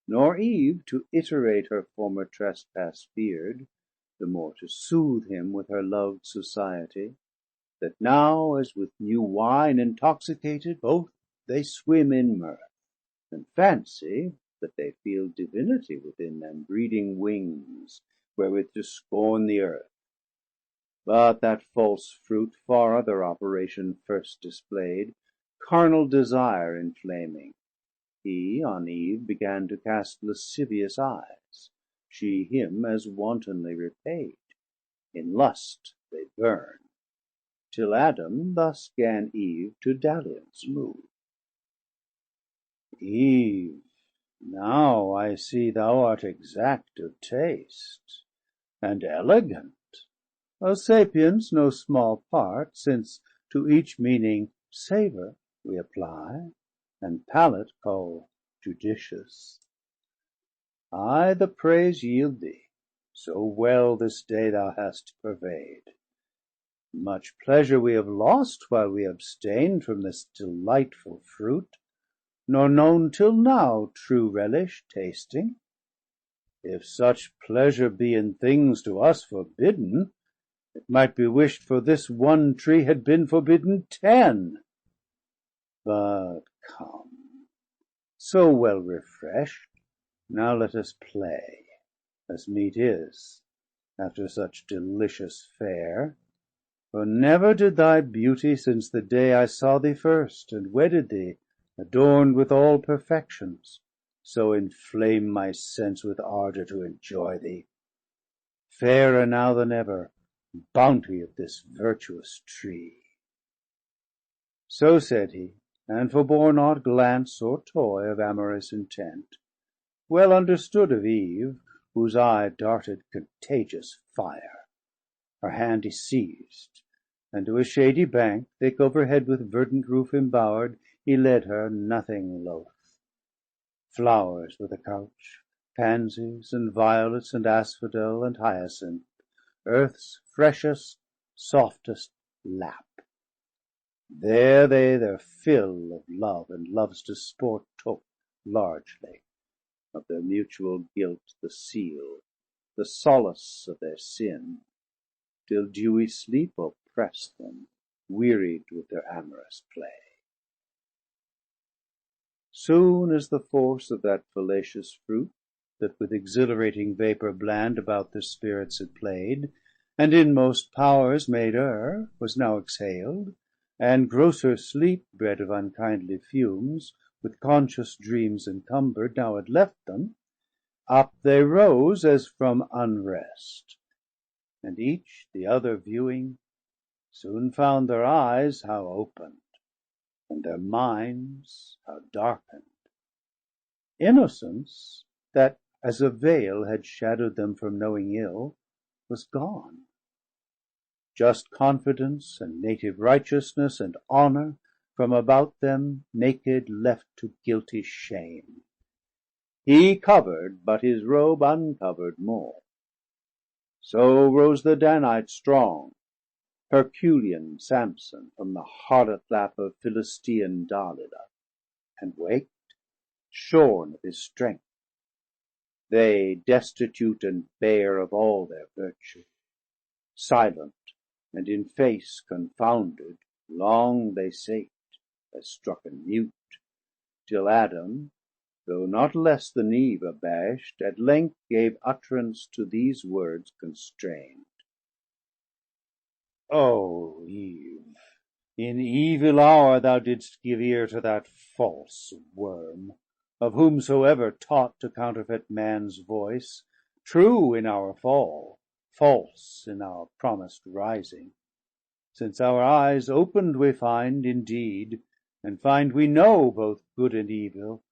nor Eve to iterate her former trespass fear'd, the more to soothe him with her lov'd society, that now as with new wine intoxicated, both they swim in mirth, and fancy that they feel divinity within them, breeding wings, wherewith to scorn the earth. But that false fruit far other operation first display'd, carnal desire inflaming. He on Eve began to cast lascivious eyes, she him as wantonly repaid, in lust they burn, till Adam thus 'gan Eve to dalliance move. Eve, now I see thou art exact of taste, and elegant, of sapience no small part, since to each meaning savour we apply, and palate call judicious. I the praise yield thee, so well this day thou hast purvey'd. Much pleasure we have lost while we abstain'd from this delightful fruit, nor known till now true relish tasting. If such pleasure be in things to us forbidden, it might be wish'd for this one tree had been forbidden 10. But come, so well refresh'd, now let us play, as meet is, after such delicious fare. For never did thy beauty, since the day I saw thee first, and wedded thee, adorn'd with all perfections, so inflame my sense with ardor to enjoy thee. Fairer now than ever, bounty of this virtuous tree. So said he, and forbore not glance or toy of amorous intent, well understood of Eve, whose eye darted contagious fire. Her hand he seized, and to a shady bank, thick overhead with verdant roof embowerd, he led her, nothing loath. Flowers were the couch, pansies and violets and asphodel and hyacinth, earth's freshest, softest lap. There they their fill of love and love's disport took, largely, of their mutual guilt the seal, the solace of their sin, till dewy sleep oppressed them, wearied with their amorous play. Soon as the force of that fallacious fruit, that with exhilarating vapour bland about their spirits had play'd, and in most powers made err, was now exhaled, and grosser sleep, bred of unkindly fumes, with conscious dreams encumber'd, now had left them, up they rose as from unrest, and each the other viewing, soon found their eyes how open'd, and their minds how darken'd. Innocence, that as a veil had shadow'd them from knowing ill, was gone. Just confidence and native righteousness and honour from about them naked left to guilty shame. He cover'd, but his robe uncover'd more. So rose the Danite strong, Herculean Samson, from the harlot lap of Philistean Dalila, and waked, shorn of his strength. They destitute and bare of all their virtue, silent and in face confounded, long they sate, as struck and mute, till Adam, though not less than Eve abash'd, at length gave utterance to these words constrain'd. O Eve, in evil hour thou didst give ear to that false worm, of whomsoever taught to counterfeit man's voice, true in our fall, false in our promised rising. Since our eyes open'd we find indeed, and find we know both good and evil,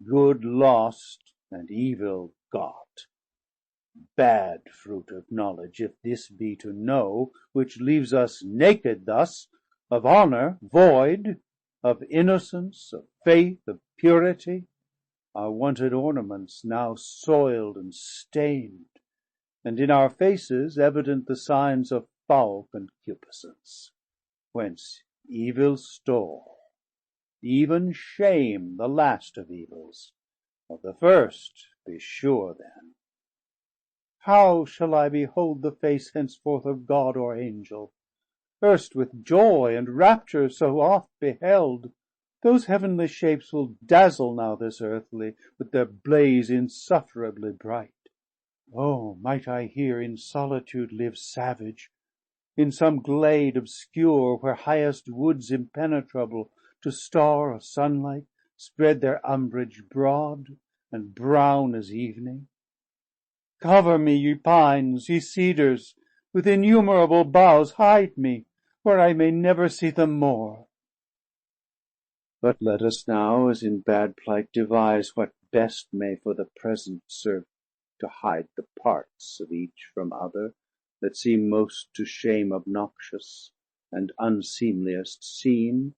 good lost and evil got. Bad fruit of knowledge, if this be to know, which leaves us naked thus, of honour void, of innocence, of faith, of purity, our wonted ornaments now soil'd and stain'd, and in our faces evident the signs of foul concupiscence, whence evil store, even shame the last of evils, of the first be sure then. How shall I behold the face henceforth of God or Angel, erst with joy and rapture so oft beheld? Those heavenly shapes will dazzle now this earthly, with their blaze insufferably bright. Oh, might I here in solitude live savage, in some glade obscure, where highest woods impenetrable to star or sunlight spread their umbrage broad and brown as evening. Cover me, ye pines, ye cedars, with innumerable boughs hide me, where I may never see them more. But let us now, as in bad plight, devise what best may for the present serve to hide the parts of each from other, that seem most to shame obnoxious, and unseemliest seen.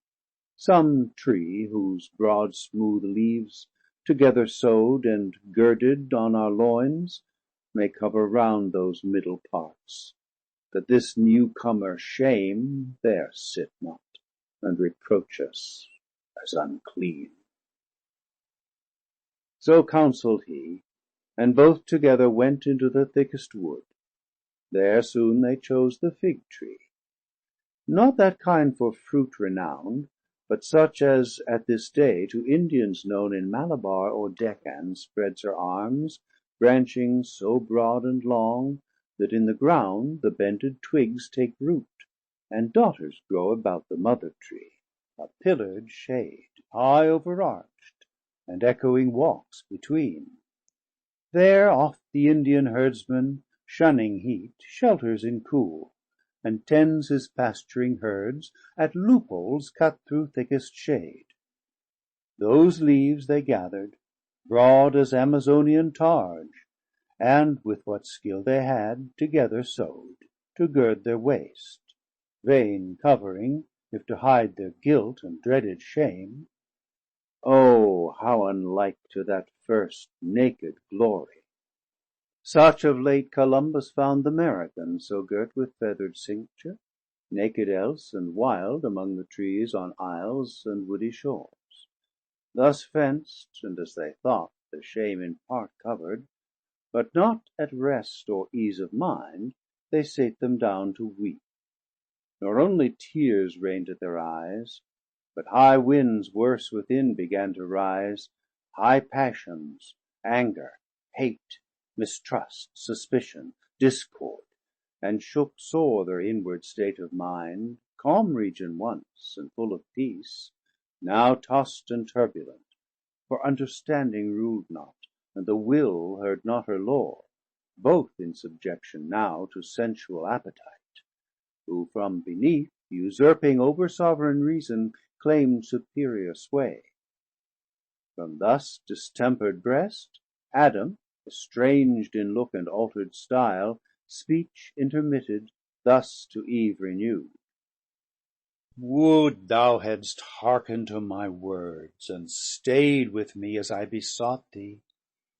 Some tree, whose broad smooth leaves, together sew'd and girded on our loins, may cover round those middle parts, that this newcomer shame there sit not, and reproach us as unclean. So counsell'd he, and both together went into the thickest wood. There soon they chose the fig tree, not that kind for fruit renown'd, but such as at this day to Indians known in Malabar or Deccan spreads her arms, branching so broad and long, that in the ground the bended twigs take root, and daughters grow about the mother tree, a pillar'd shade, high overarch'd, and echoing walks between. There oft the Indian herdsman, shunning heat, shelters in cool, and tends his pasturing herds at loopholes cut through thickest shade. Those leaves they gather'd, broad as Amazonian targe, and with what skill they had, together sew'd, to gird their waist, vain covering, if to hide their guilt and dreaded shame. Oh, how unlike to that first naked glory! Such of late Columbus found th'American, so girt with feather'd cincture, naked else and wild among the trees on isles and woody shores. Thus fenced, and as they thought, their shame in part cover'd, but not at rest or ease of mind, they sate them down to weep. Nor only tears reign'd at their eyes, but high winds worse within began to rise, high passions, anger, hate, mistrust, suspicion, discord, and shook sore their inward state of mind, calm region once, and full of peace, now tossed and turbulent, for understanding ruled not, and the will heard not her law, both in subjection now to sensual appetite, who from beneath, usurping over sovereign reason, claim'd superior sway. From thus distemper'd breast, Adam, estranged in look and alter'd style, speech intermitted, thus to Eve renew'd: Would thou hadst hearken'd to my words, and stay'd with me as I besought thee,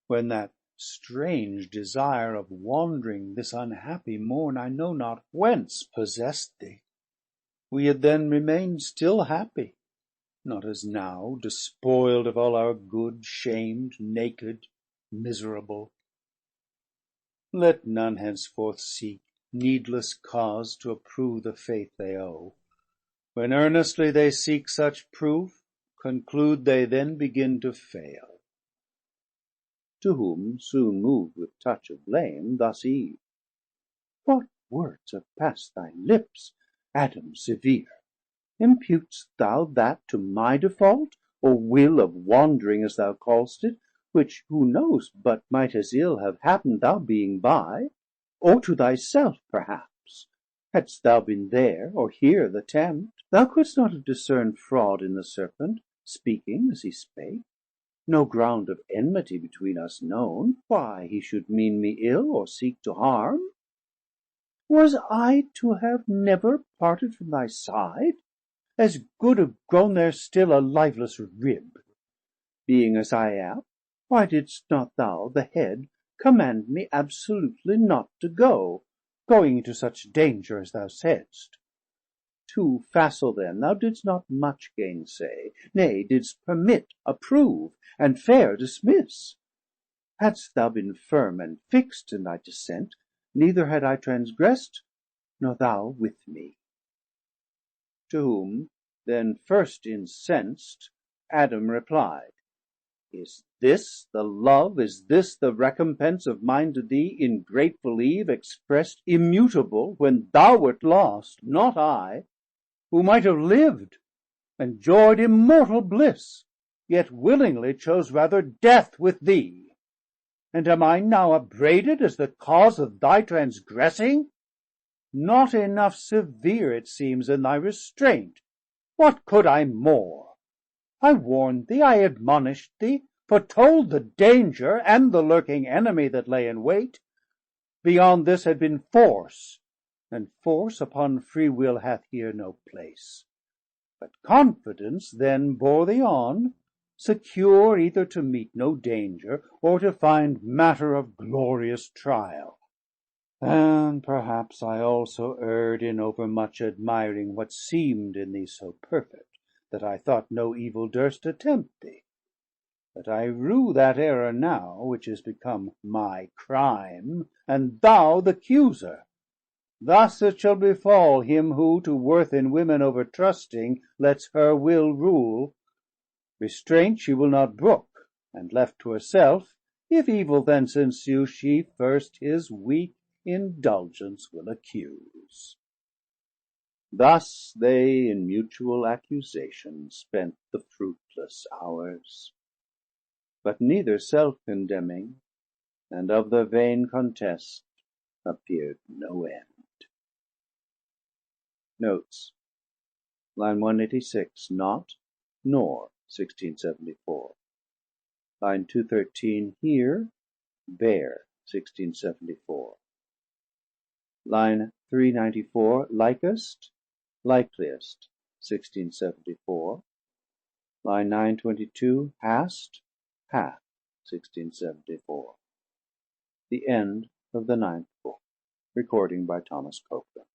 when that strange desire of wandring this unhappy morn, I know not whence, possess'd thee. We had then remain'd still happy, not as now, despoiled of all our good, shamed, naked, miserable. Let none henceforth seek needless cause to approve the faith they owe. When earnestly they seek such proof, conclude they then begin to fail. To whom, soon moved with touch of blame, thus Eve: What words have passed thy lips, Adam severe? Imputest thou that to my default, or will of wandering, as thou call'st it, which who knows but might as ill have happen'd thou being by, or to thy self perhaps, hadst thou been there, or here the tempt? Thou couldst not have discern'd fraud in the Serpent, speaking as he spake, no ground of enmity between us known, why he should mean me ill, or seek to harm. Was I to have never parted from thy side, as good have grown there still a liveless rib? Being as I am, why didst not thou, the head, command me absolutely not to go, going into such danger as thou saidst? Too facile then thou didst not much gainsay, nay, didst permit, approve, and fair dismiss. Hadst thou been firm and fix'd in thy dissent, neither had I transgressed, nor thou with me. To whom then first incensed Adam replied: Is this the love, is this the recompense of mine to thee, ingrateful Eve, expressed immutable, when thou wert lost, not I, who might have lived, enjoy'd immortal bliss, yet willingly chose rather death with thee? And am I now upbraided as the cause of thy transgressing? Not enough severe, it seems, in thy restraint. What could I more? I warn'd thee, I admonish'd thee, foretold the danger, and the lurking enemy that lay in wait. Beyond this had been force, and force upon free will hath here no place. But confidence then bore thee on, secure either to meet no danger, or to find matter of glorious trial. And perhaps I also err'd in overmuch admiring what seem'd in thee so perfect, that I thought no evil durst attempt thee. But I rue that error now, which is become my crime, and thou the accuser. Thus it shall befall him who, to worth in women over trusting, lets her will rule. Restraint she will not brook, and left to herself, if evil thence ensue, she first his weak indulgence will accuse. Thus they in mutual accusation spent the fruitless hours, but neither self-condemning, and of their vain contest appear'd no end. Notes: line 186, not, nor 1674. Line 213, here, bare 1674. Line 394, likest, likeliest 1674. Line 922, hast, hath 1674. The end of the 9th book. Recording by Thomas Copeland.